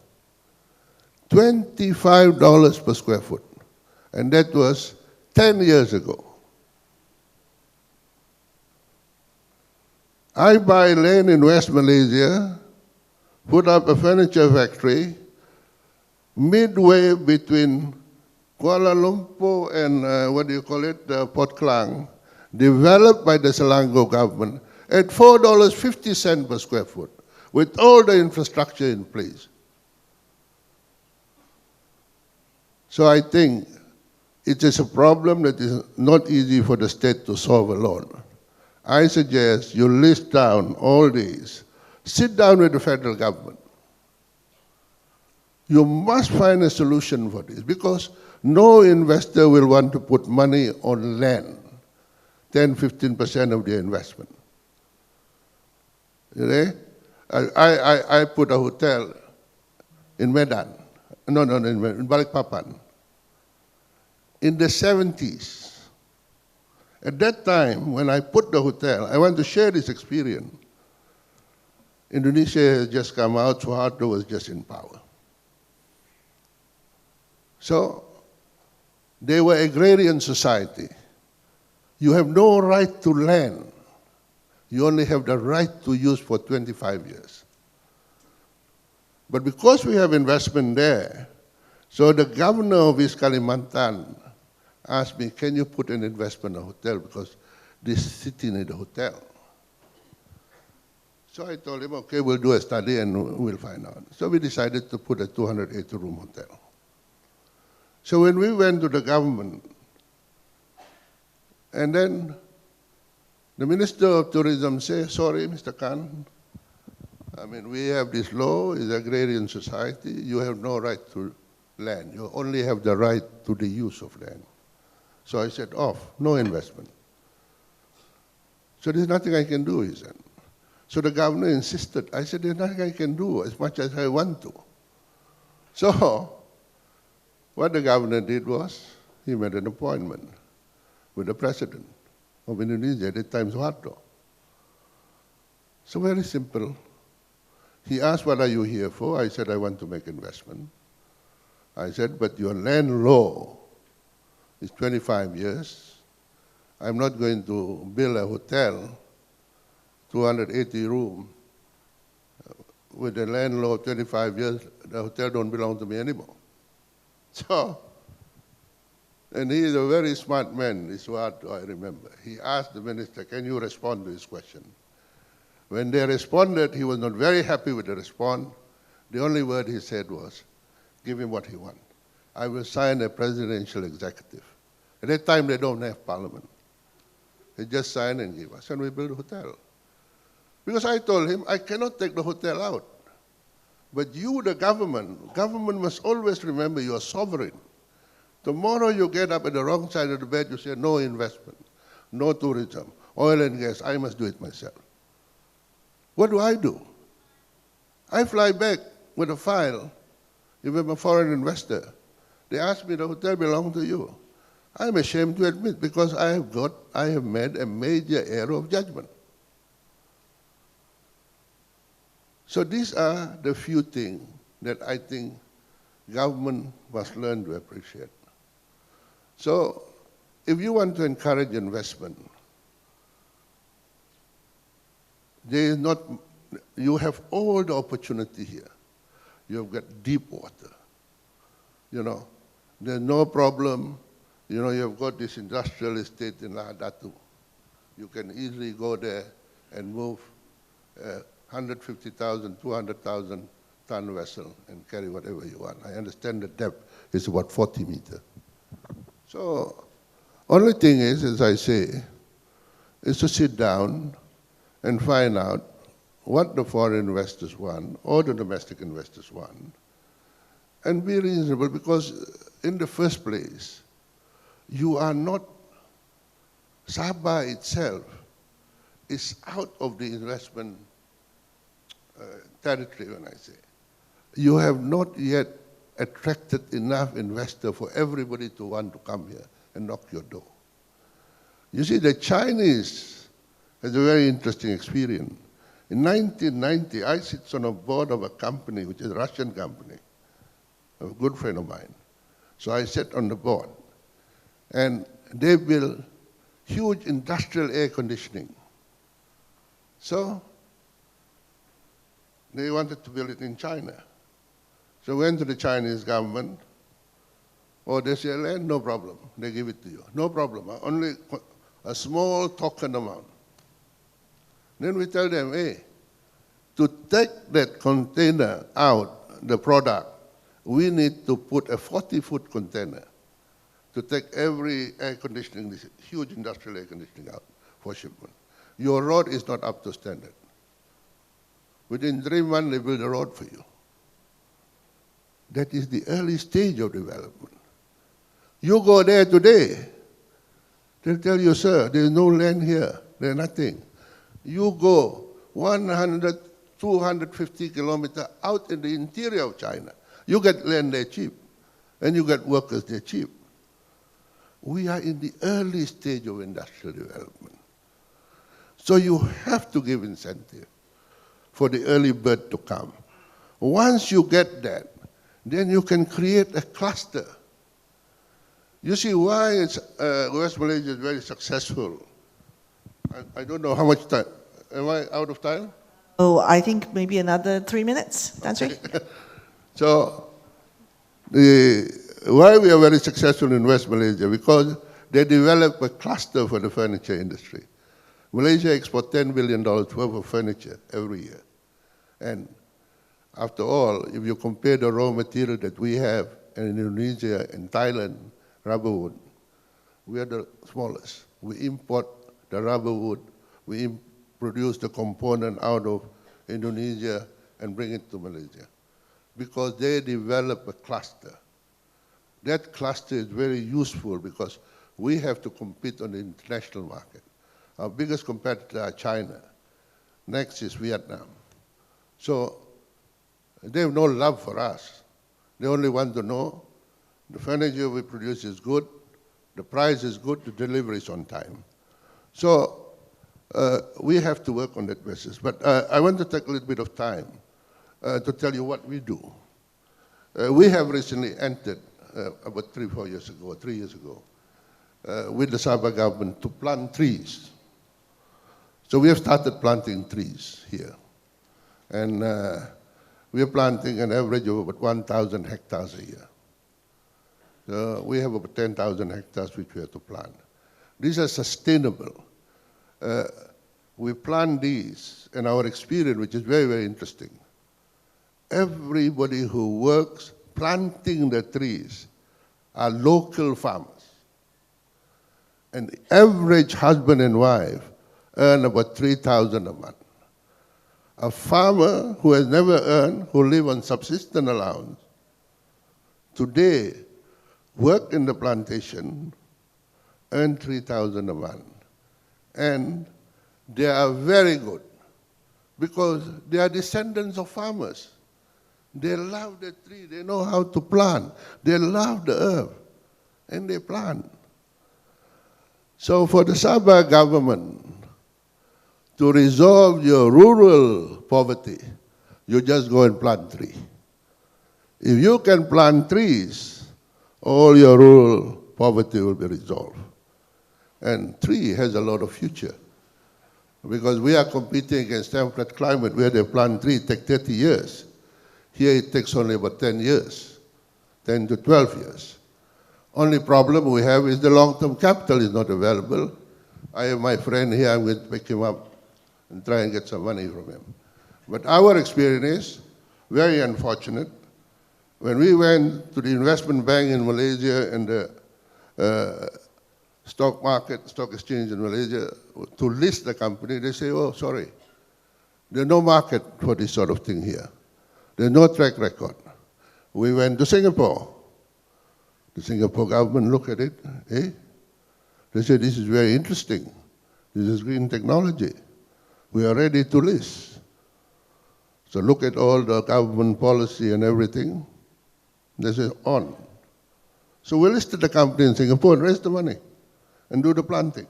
$25 per square foot. And that was 10 years ago. I buy land in West Malaysia, put up a furniture factory midway between Kuala Lumpur and Port Klang, developed by the Selangor government at $4.50 per square foot, with all the infrastructure in place. So I think it is a problem that is not easy for the state to solve alone. I suggest you list down all these. Sit down with the federal government. You must find a solution for this because no investor will want to put money on land, 10-15% of their investment. You know? I put a hotel in Medan, in Balikpapan, in the 70s. At that time, when I put the hotel, I want to share this experience. Indonesia has just come out, Suharto was just in power. So, they were agrarian society. You have no right to land. You only have the right to use for 25 years. But because we have investment there, so the governor of East Kalimantan asked me, can you put an investment in a hotel because this city needs a hotel. So I told him, okay, we'll do a study and we'll find out. So we decided to put a 280-room hotel. So when we went to the government, and then the Minister of Tourism said, sorry, Mr. Khan, I mean, we have this law, it's agrarian society, you have no right to land. You only have the right to the use of land. So I said, off, no investment. So there's nothing I can do, he said. So the governor insisted. I said, there's nothing I can do as much as I want to. So what the governor did was he made an appointment with the president of Indonesia at that time, Suharto. So very simple. He asked, what are you here for? I said, I want to make investment. I said, but your land law is 25 years. I'm not going to build a hotel, 280 room, with a land law of 25 years, the hotel don't belong to me anymore. So, and he is a very smart man, this Suharto, I remember. He asked the minister, can you respond to his question? When they responded, he was not very happy with the response. The only word he said was, give him what he wants. I will sign a presidential executive. At that time, they don't have parliament. He just signed and gave us, and we built a hotel. Because I told him, I cannot take the hotel out. But you, the government must always remember you are sovereign. Tomorrow you get up at the wrong side of the bed, you say, no investment, no tourism, oil and gas, I must do it myself. What do? I fly back with a file. If I'm a foreign investor, they ask me, the hotel belongs to you. I'm ashamed to admit because I have made a major error of judgment. So these are the few things that I think government must learn to appreciate. So if you want to encourage investment, there is not, you have all the opportunity here. You have got deep water. You know, there's no problem. You know, you have got this industrial estate in Lahadatu. You can easily go there and move 150,000, 200,000 ton vessel and carry whatever you want. I understand the depth is about 40 meters. So, only thing is, as I say, is to sit down and find out what the foreign investors want or the domestic investors want and be reasonable, because in the first place, you are not, Sabah itself is out of the investment territory, when I say. You have not yet attracted enough investor for everybody to want to come here and knock your door. You see, the Chinese has a very interesting experience. In 1990, I sit on a board of a company, which is a Russian company, a good friend of mine. So I sat on the board. And they build huge industrial air conditioning. So they wanted to build it in China. So went to the Chinese government. Oh, they say, land, no problem. They give it to you. No problem, only a small token amount. Then we tell them, hey, to take that container out, the product, we need to put a 40-foot container to take every air conditioning, this huge industrial air conditioning out for shipment. Your road is not up to standard. Within 3 months, they build a road for you. That is the early stage of development. You go there today, they'll tell you, sir, there's no land here, there's nothing. You go 100, 250 kilometers out in the interior of China. You get land there cheap, and you get workers there cheap. We are in the early stage of industrial development. So you have to give incentive for the early bird to come. Once you get that, then you can create a cluster. You see why West Malaysia is very successful. I don't know how much time. Am I out of time? Oh, I think maybe another 3 minutes. That's right. So, why we are very successful in West Malaysia? Because they develop a cluster for the furniture industry. Malaysia exports $10 billion worth of furniture every year. And after all, if you compare the raw material that we have in Indonesia and Thailand, rubber wood, we are the smallest. We import the rubber wood, we produce the component out of Indonesia and bring it to Malaysia. Because they develop a cluster. That cluster is very useful because we have to compete on the international market. Our biggest competitor are China. Next is Vietnam. So they have no love for us. They only want to know the furniture we produce is good, the price is good, the delivery is on time. So we have to work on that basis. But I want to take a little bit of time to tell you what we do. We have recently entered, about 3 years ago, with the Sabah government to plant trees. So we have started planting trees here. And we are planting an average of about 1,000 hectares a year. So we have about 10,000 hectares which we have to plant. These are sustainable. We plant these, and our experience, which is very, very interesting, everybody who works planting the trees are local farmers. And the average husband and wife earn about 3,000 a month. A farmer who has never earned, who live on subsistence allowance, today work in the plantation, earn 3,000 a month. And they are very good because they are descendants of farmers. They love the tree, they know how to plant, they love the earth, and they plant. So for the Sabah government to resolve your rural poverty, you just go and plant trees. If you can plant trees, all your rural poverty will be resolved. And tree has a lot of future because we are competing against temperate climate where they plant tree take 30 years. Here it takes only about 10 years, 10 to 12 years. Only problem we have is the long-term capital is not available. I have my friend here, I'm going to pick him up and try and get some money from him. But our experience is very unfortunate. When we went to the investment bank in Malaysia and the stock market, stock exchange in Malaysia to list the company, they say, oh, sorry, there's no market for this sort of thing here. There's no track record. We went to Singapore. The Singapore government looked at it. They said, this is very interesting. This is green technology. We are ready to list. So look at all the government policy and everything. They said, on. So we listed the company in Singapore and raised the money and do the planting.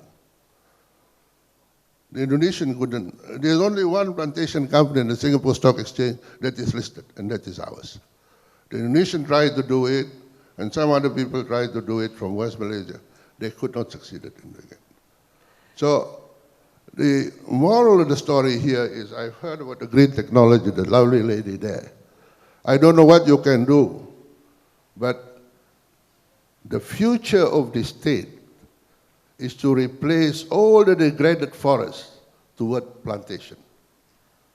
The Indonesian couldn't. There's only one plantation company in the Singapore Stock Exchange that is listed, and that is ours. The Indonesian tried to do it, and some other people tried to do it from West Malaysia. They could not succeed in doing it. So the moral of the story here is I've heard about the green technology, the lovely lady there. I don't know what you can do, but the future of the state is to replace all the degraded forests toward plantation.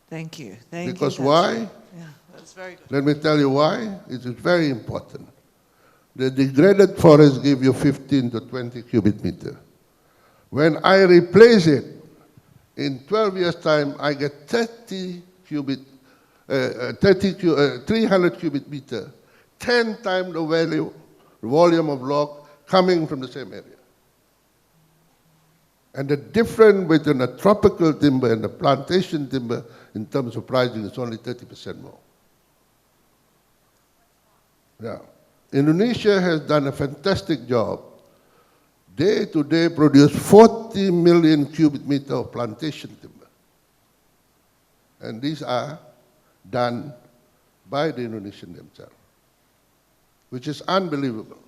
Thank you. Thank because you. why? Yeah, that's very good. Let me tell you why. It is very important. The degraded forests give you 15 to 20 cubic meter. When I replace it, in 12 years' time, I get 300 cubic meter, 10 times the volume of log coming from the same area. And the difference between a tropical timber and the plantation timber in terms of pricing is only 30% more. Yeah. Indonesia has done a fantastic job. They today produce 40 million cubic meter of plantation timber. And these are done by the Indonesians themselves, which is unbelievable.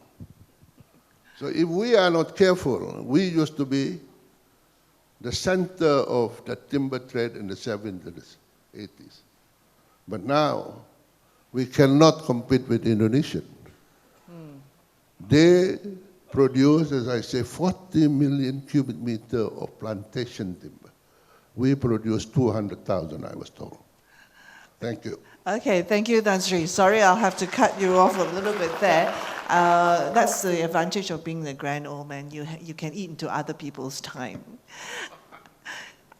So if we are not careful, we used to be the center of the timber trade in the 70s, 80s. But now, we cannot compete with Indonesia. They produce, as I say, 40 million cubic meter of plantation timber. We produce 200,000, I was told. Thank you. Okay, thank you, Tan Sri. Sorry, I'll have to cut you off a little bit there. That's the advantage of being the grand old man. You can eat into other people's time.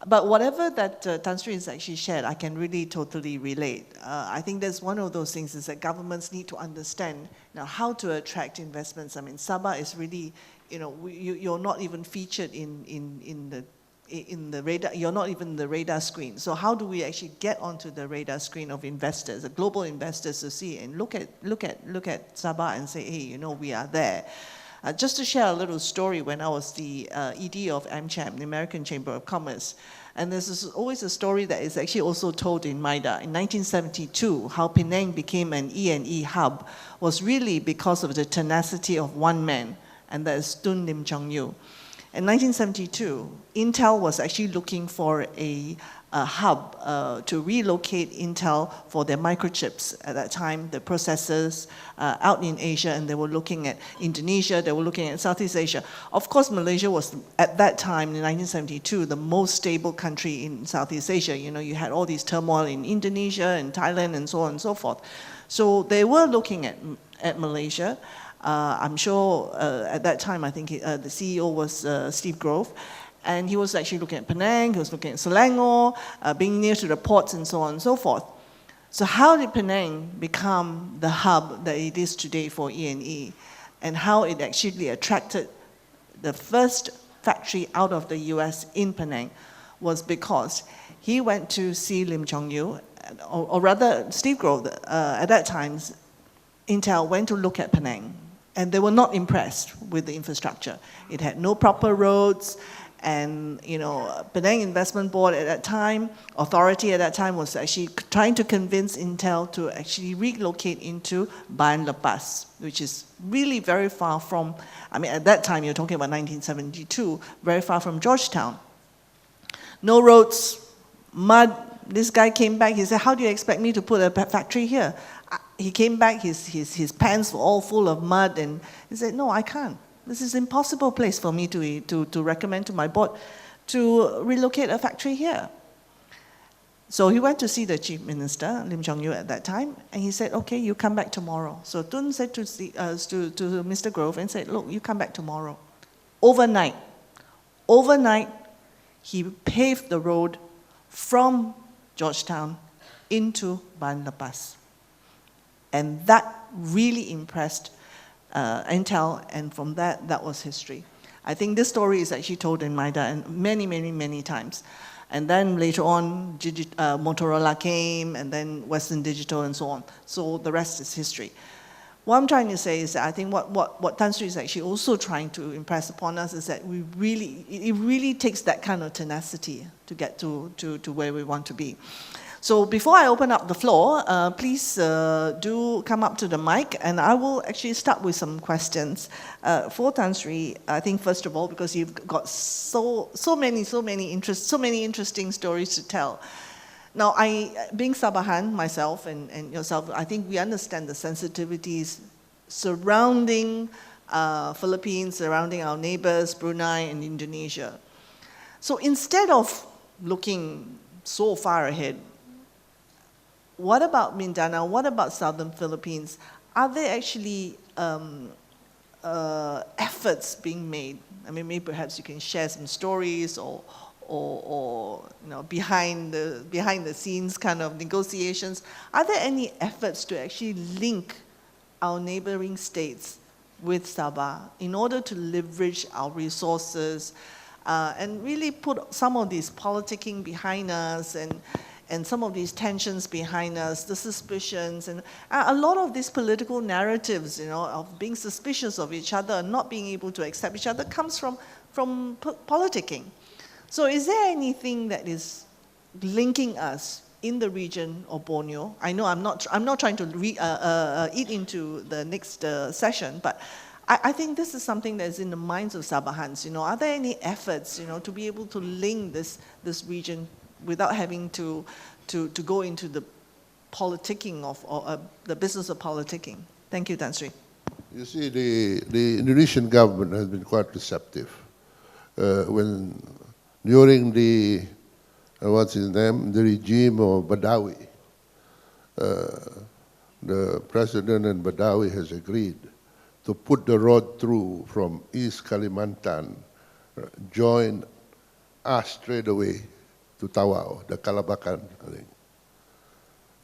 But whatever that Tan Sri has actually shared, I can really totally relate. I think that's one of those things is that governments need to understand now how to attract investments. I mean, Sabah is really, you're not even featured in in the radar, you're not even the radar screen. So how do we actually get onto the radar screen of investors, the global investors, to see and look at Sabah and say, hey, we are there. Just to share a little story, when I was the ED of AmCham, the American Chamber of Commerce, and this is always a story that is actually also told in MIDA. In 1972, how Penang became an E&E hub was really because of the tenacity of one man, and that is Tun Lim Chong Yu. In 1972, Intel was actually looking for a hub to relocate Intel for their microchips at that time, the processors out in Asia, and they were looking at Indonesia, they were looking at Southeast Asia. Of course, Malaysia was, at that time, in 1972, the most stable country in Southeast Asia. You had all these turmoil in Indonesia and Thailand and so on and so forth. So they were looking at Malaysia. I'm sure at that time, I think the CEO was Steve Grove, and he was actually looking at Penang, he was looking at Selangor, being near to the ports and so on and so forth. So how did Penang become the hub that it is today for E&E, and how it actually attracted the first factory out of the US in Penang was because he went to see Lim Chong Yu, or rather Steve Grove, at that time, Intel went to look at Penang, and they were not impressed with the infrastructure. It had no proper roads, and Penang Investment Board at that time, authority at that time, was actually trying to convince Intel to actually relocate into Bayan Lepas, which is really very far from, at that time you're talking about 1972, very far from Georgetown. No roads, mud. This guy came back, he said, how do you expect me to put a factory here? He came back, his pants were all full of mud, and he said, no, I can't. This is an impossible place for me to recommend to my board to relocate a factory here. So he went to see the Chief Minister, Lim Chong Yu, at that time, and he said, okay, you come back tomorrow. So Tun said to Mr. Grove and said, look, you come back tomorrow. Overnight, he paved the road from Georgetown into Bayan Lepas. And that really impressed Intel, and from that was history. I think this story is actually told in MIDA and many, many, many times. And then later on, Motorola came, and then Western Digital, and so on. So the rest is history. What I'm trying to say is that I think what Tan Sri is actually also trying to impress upon us is that it really takes that kind of tenacity to get to where we want to be. So before I open up the floor, please do come up to the mic, and I will actually start with some questions for Tan Sri. I think first of all, because you've got so many interesting stories to tell. Now, being Sabahan myself and yourself, I think we understand the sensitivities surrounding Philippines, surrounding our neighbors, Brunei and Indonesia. So instead of looking so far ahead, what about Mindanao? What about Southern Philippines? Are there actually efforts being made? Maybe perhaps you can share some stories or behind the scenes kind of negotiations. Are there any efforts to actually link our neighboring states with Sabah in order to leverage our resources and really put some of these politicking behind us and some of these tensions behind us, the suspicions, and a lot of these political narratives, of being suspicious of each other and not being able to accept each other comes from politicking. So is there anything that is linking us in the region of Borneo? I know I'm not trying to eat into the next session, but I think this is something that is in the minds of Sabahans. Are there any efforts, to be able to link this region without having to go into the politicking or the business of politicking? Thank you, Tan Sri. You see, the Indonesian government has been quite receptive. During the the regime of Badawi, the president and Badawi has agreed to put the road through from East Kalimantan, join us straight away to Tawau, the Kalabakan thing.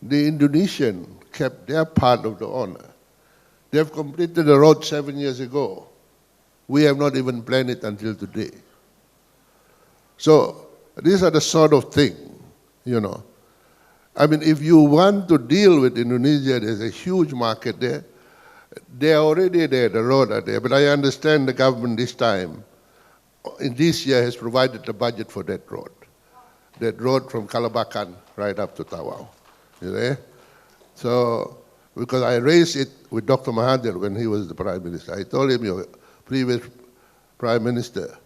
The Indonesian kept their part of the honor. They have completed the road 7 years ago. We have not even planned it until today. So these are the sort of thing, you know. I mean, if you want to deal with Indonesia, there's a huge market there. They are already there, the road are there, but I understand the government this time, in this year, has provided the budget for that road. That road from Kalabakan right up to Tawau. You know? So, because I raised it with Dr. Mahathir when he was the Prime Minister. I told him, your previous Prime Minister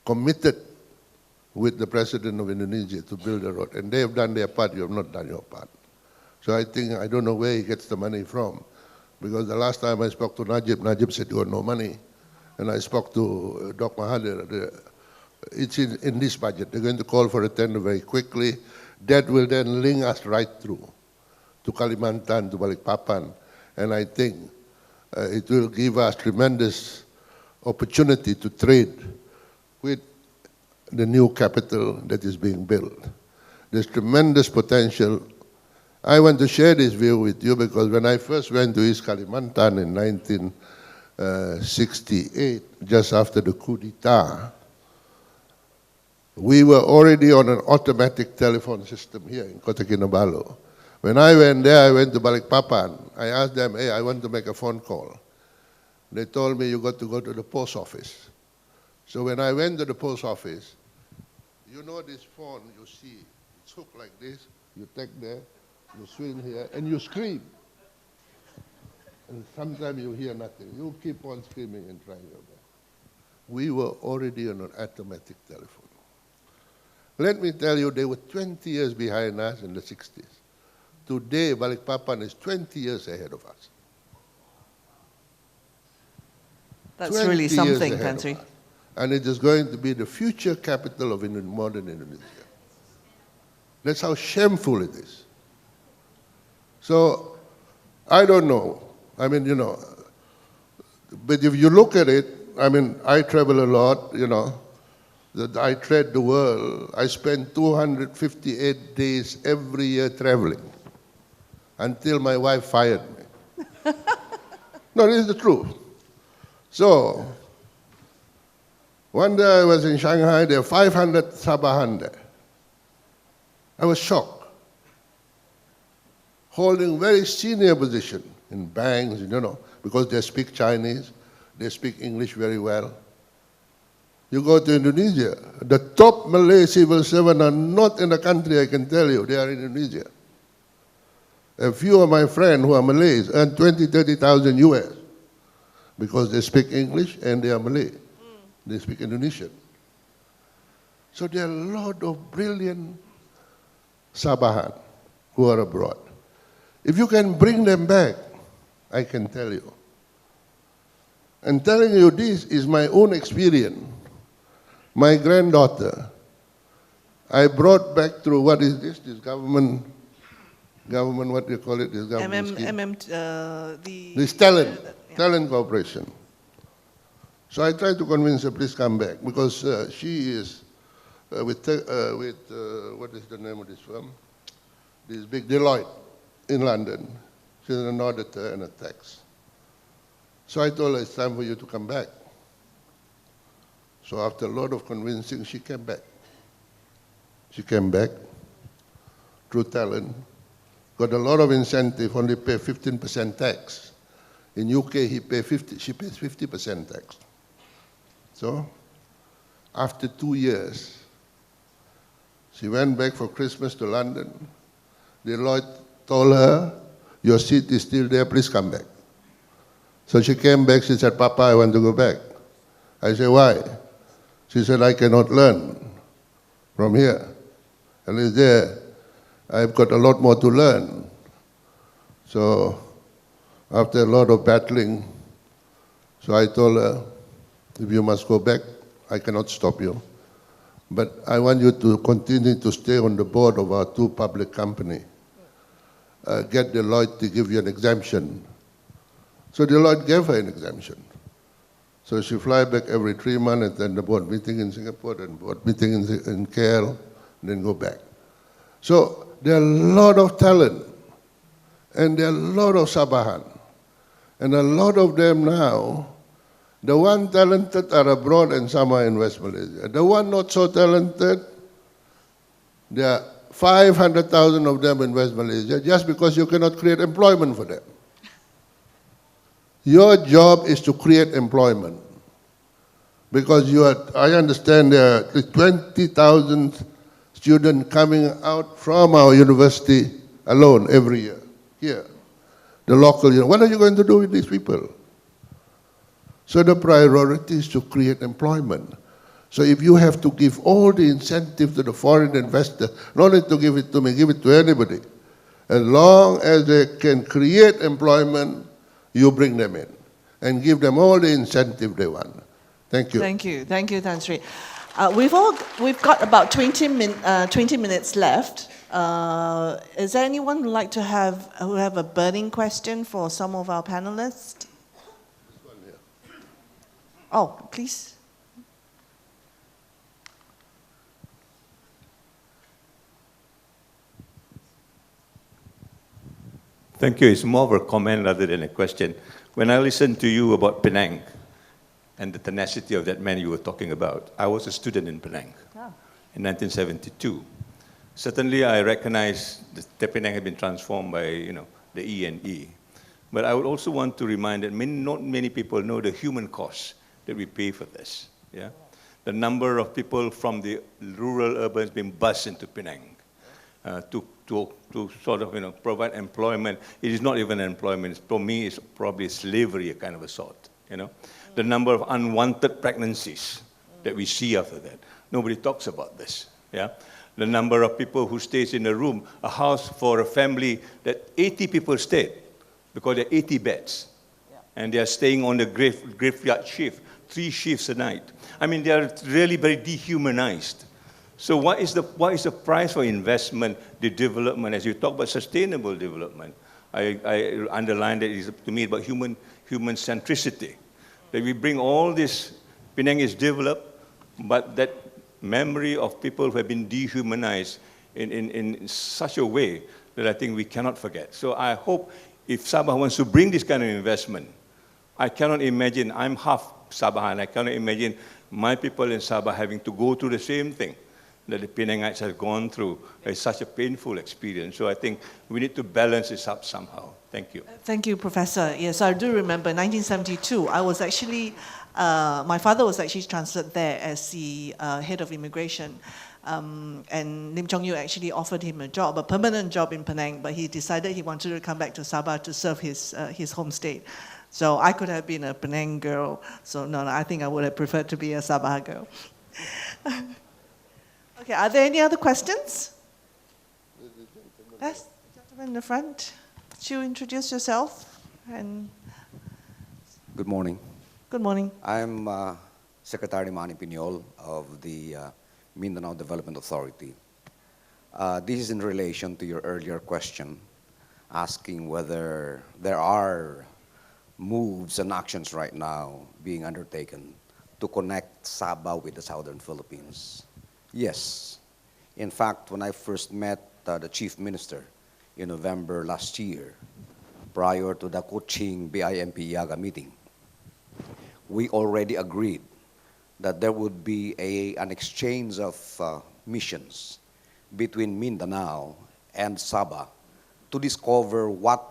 committed with the President of Indonesia to build a road. And they have done their part, you have not done your part. So I think, I don't know where he gets the money from. Because the last time I spoke to Najib said you got no money. And I spoke to Dr. Mahathir, it's in this budget. They're going to call for a tender very quickly. That will then link us right through to Kalimantan, to Balikpapan. And I think it will give us tremendous opportunity to trade with the new capital that is being built. There's tremendous potential. I want to share this view with you because when I first went to East Kalimantan in 1968, just after the coup d'etat, we were already on an automatic telephone system here in Kota Kinabalu. When I went there, I went to Balikpapan. I asked them, hey, I want to make a phone call. They told me you got to go to the post office. So when I went to the post office, you know this phone you see, it's hooked like this, you take there, you swing here, and you scream. And sometimes you hear nothing. You keep on screaming and trying your best. We were already on an automatic telephone. Let me tell you, they were 20 years behind us in the 60s. Today, Balikpapan is 20 years ahead of us. That's really something, Tan Sri. And it is going to be the future capital of modern Indonesia. That's how shameful it is. So, I don't know. I mean, you know, but if you look at it, I mean, I travel a lot, you know, I trade the world. I spend 258 days every year traveling until my wife fired me. No, this is the truth. So, one day I was in Shanghai, there were 500 Sabahan there. I was shocked. Holding very senior position in banks, you know, because they speak Chinese, they speak English very well. You go to Indonesia, the top Malay civil servants are not in the country, I can tell you, they are in Indonesia. A few of my friends who are Malays earn 20, 30,000 US because they speak English and they are Malay. They speak Indonesian. So there are a lot of brilliant Sabahan who are abroad. If you can bring them back, I can tell you. And telling you this is my own experience. My granddaughter, I brought back through, what is this government, what do you call it, this government scheme? This talent corporation. So I tried to convince her, please come back, because she is with what is the name of this firm? This big Deloitte in London. She's an auditor and a tax. So I told her, it's time for you to come back. So after a lot of convincing, she came back. She came back through talent, got a lot of incentive, only pay 15% tax. In UK, she pays 50% tax. So after 2 years, she went back for Christmas to London. Deloitte told her, your seat is still there, please come back. So she came back, she said, Papa, I want to go back. I said, why? She said, I cannot learn from here. And it's there, I've got a lot more to learn. So after a lot of battling, so I told her, if you must go back, I cannot stop you. But I want you to continue to stay on the board of our 2 public companies. Get Deloitte to give you an exemption. So Deloitte gave her an exemption. So she fly back every 3 months, and then the board meeting in Singapore, and board meeting in KL, and then go back. So there are a lot of talent, and there are a lot of Sabahan. And a lot of them now, The one talented are abroad and some are in West Malaysia. The one not so talented, there are 500,000 of them in West Malaysia just because you cannot create employment for them. Your job is to create employment. Because I understand there are 20,000 students coming out from our university alone every year, here, the local university. What are you going to do with these people? So the priority is to create employment. So if you have to give all the incentive to the foreign investor, not only to give it to me, give it to anybody. As long as they can create employment, you bring them in and give them all the incentive they want. Thank you. Thank you, Tan Sri. We've got about 20 minutes left. Is there anyone who like to have a burning question for some of our panelists? Oh, please. Thank you. It's more of a comment rather than a question. When I listened to you about Penang and the tenacity of that man you were talking about, I was a student in Penang in 1972. Certainly, I recognize that Penang had been transformed by, the E&E. But I would also want to remind that not many people know the human cost that we pay for this. Yeah, the number of people from the rural urbans being bused into Penang to sort of provide employment. It is not even employment. For me, it's probably slavery, a kind of a sort. The number of unwanted pregnancies that we see after that. Nobody talks about this. Yeah, the number of people who stays in a room, a house for a family that 80 people stayed because there are 80 beds, and they are staying on the graveyard shift, 3 shifts a night. I mean, they are really very dehumanized. So what is the price for investment, the development? As you talk about sustainable development, I underline that it is, to me, about human centricity. That we bring all this, Penang is developed, but that memory of people who have been dehumanized in such a way that I think we cannot forget. So I hope if Sabah wants to bring this kind of investment, I cannot imagine, I'm half Sabahan, I cannot imagine my people in Sabah having to go through the same thing that the Penangites have gone through. It's such a painful experience. So I think we need to balance this up somehow. Thank you. Thank you, Professor. Yes, I do remember 1972. I was actually, my father was actually transferred there as the head of immigration. And Lim Chong Yu actually offered him a job, a permanent job in Penang, but he decided he wanted to come back to Sabah to serve his home state. So I could have been a Penang girl. So no, I think I would have preferred to be a Sabah girl. Okay, are there any other questions? Yes, gentleman in the front. Could you introduce yourself? And good morning. Good morning. I'm Secretary Manny Piñol of the Mindanao Development Authority. This is in relation to your earlier question, asking whether there are moves and actions right now being undertaken to connect Sabah with the southern Philippines. Yes. In fact, when I first met the Chief Minister in November last year, prior to the Kuching BIMP-Iaga meeting, we already agreed that there would be an exchange of missions between Mindanao and Sabah to discover what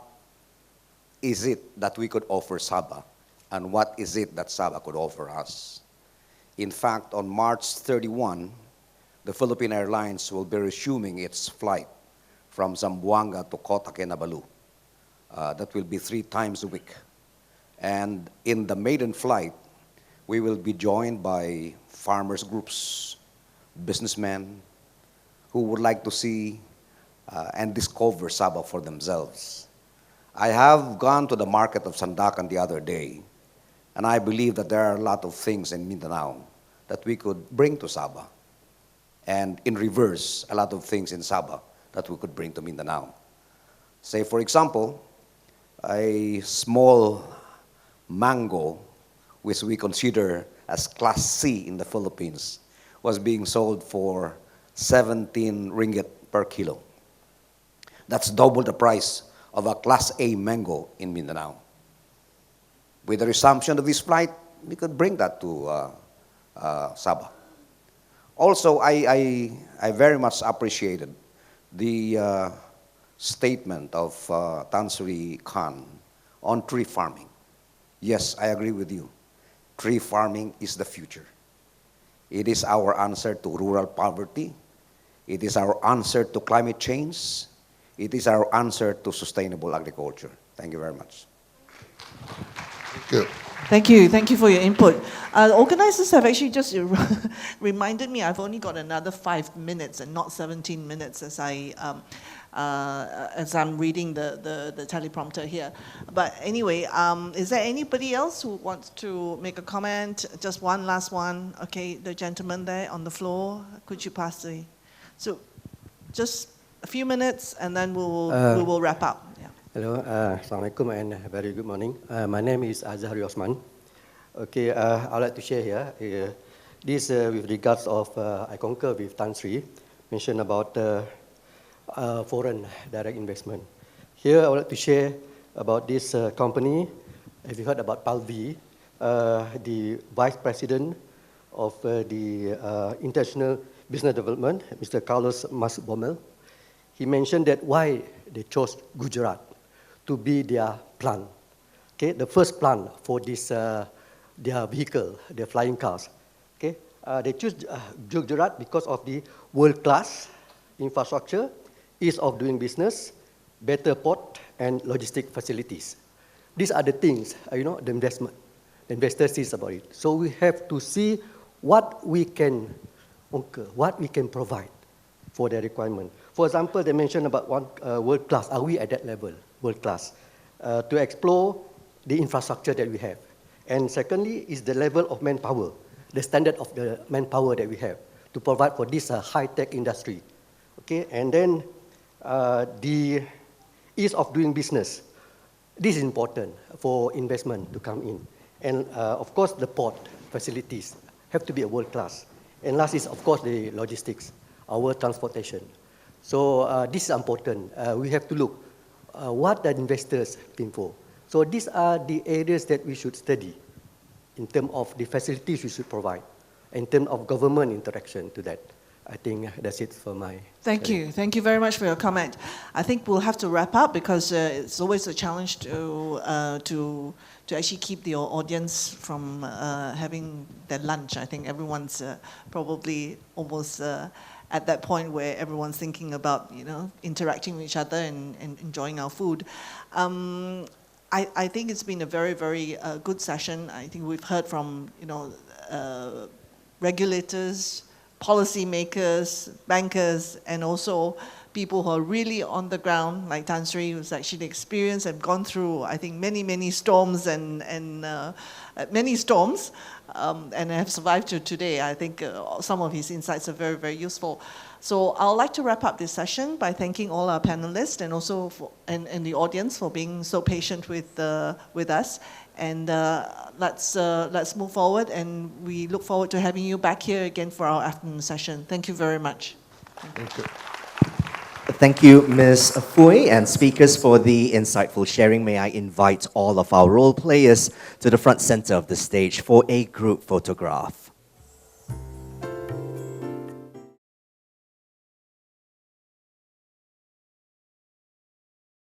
is it that we could offer Sabah and what is it that Sabah could offer us. In fact, on March 31, the Philippine Airlines will be resuming its flight from Zamboanga to Kota Kinabalu. That will be 3 times a week. And in the maiden flight, we will be joined by farmers groups, businessmen who would like to see and discover Sabah for themselves. I have gone to the market of Sandakan the other day, and I believe that there are a lot of things in Mindanao that we could bring to Sabah. And in reverse, a lot of things in Sabah that we could bring to Mindanao. Say, for example, a small mango, which we consider as Class C in the Philippines, was being sold for 17 ringgit per kilo. That's double the price of a Class A mango in Mindanao. With the resumption of this flight, we could bring that to Sabah. Also, I very much appreciated the statement of Tan Sri Khan on tree farming. Yes, I agree with you. Tree farming is the future. It is our answer to rural poverty. It is our answer to climate change. It is our answer to sustainable agriculture. Thank you very much. Thank you. Thank you. Thank you for your input. Organizers have actually just reminded me I've only got another 5 minutes and not 17 minutes as I'm reading the teleprompter here. But anyway, is there anybody else who wants to make a comment? Just one last one. Okay, the gentleman there on the floor. Could you pass the... So just a few minutes and then we will wrap up. Yeah. Hello, Assalamualaikum and very good morning. My name is Azhari Osman. Okay, I'd like to share here this with regards of I concur with Tan Sri mentioned about foreign direct investment. Here I would like to share about this company. Have you heard about Palvi, the Vice President of the International Business Development, Mr. Carlos Masbomel? He mentioned that why they chose Gujarat to be their plant. Okay, the first plant for this their vehicle, their flying cars. Okay, they choose Gujarat because of the world-class infrastructure, ease of doing business, better port and logistic facilities. These are the things the investor sees about it. So we have to see what we can what we can provide for their requirement. For example, they mentioned about one world class. Are we at that level, world class, to explore the infrastructure that we have? And secondly, is the level of manpower, the standard of the manpower that we have to provide for this high-tech industry. Okay, and then the ease of doing business. This is important for investment to come in. And of course, the port facilities have to be a world class. And last is, of course, the logistics, our transportation. So this is important. We have to look what the investors pay for. So these are the areas that we should study in terms of the facilities we should provide, in terms of government interaction to that. I think that's it for my... Thank you. Thank you very much for your comment. I think we'll have to wrap up because it's always a challenge to actually keep the audience from having their lunch. I think everyone's probably almost at that point where everyone's thinking about interacting with each other and enjoying our food. I think it's been a very, very good session. I think we've heard from regulators, policymakers, bankers, and also people who are really on the ground, like Tan Sri, who's actually experienced and gone through, I think, many, many storms and have survived to today. I think some of his insights are very, very useful. So I'd like to wrap up this session by thanking all our panelists and also and the audience for being so patient with us. And let's move forward, and we look forward to having you back here again for our afternoon session. Thank you very much. Thank you. Thank you, Ms. Fui, and speakers for the insightful sharing. May I invite all of our role players to the front center of the stage for a group photograph.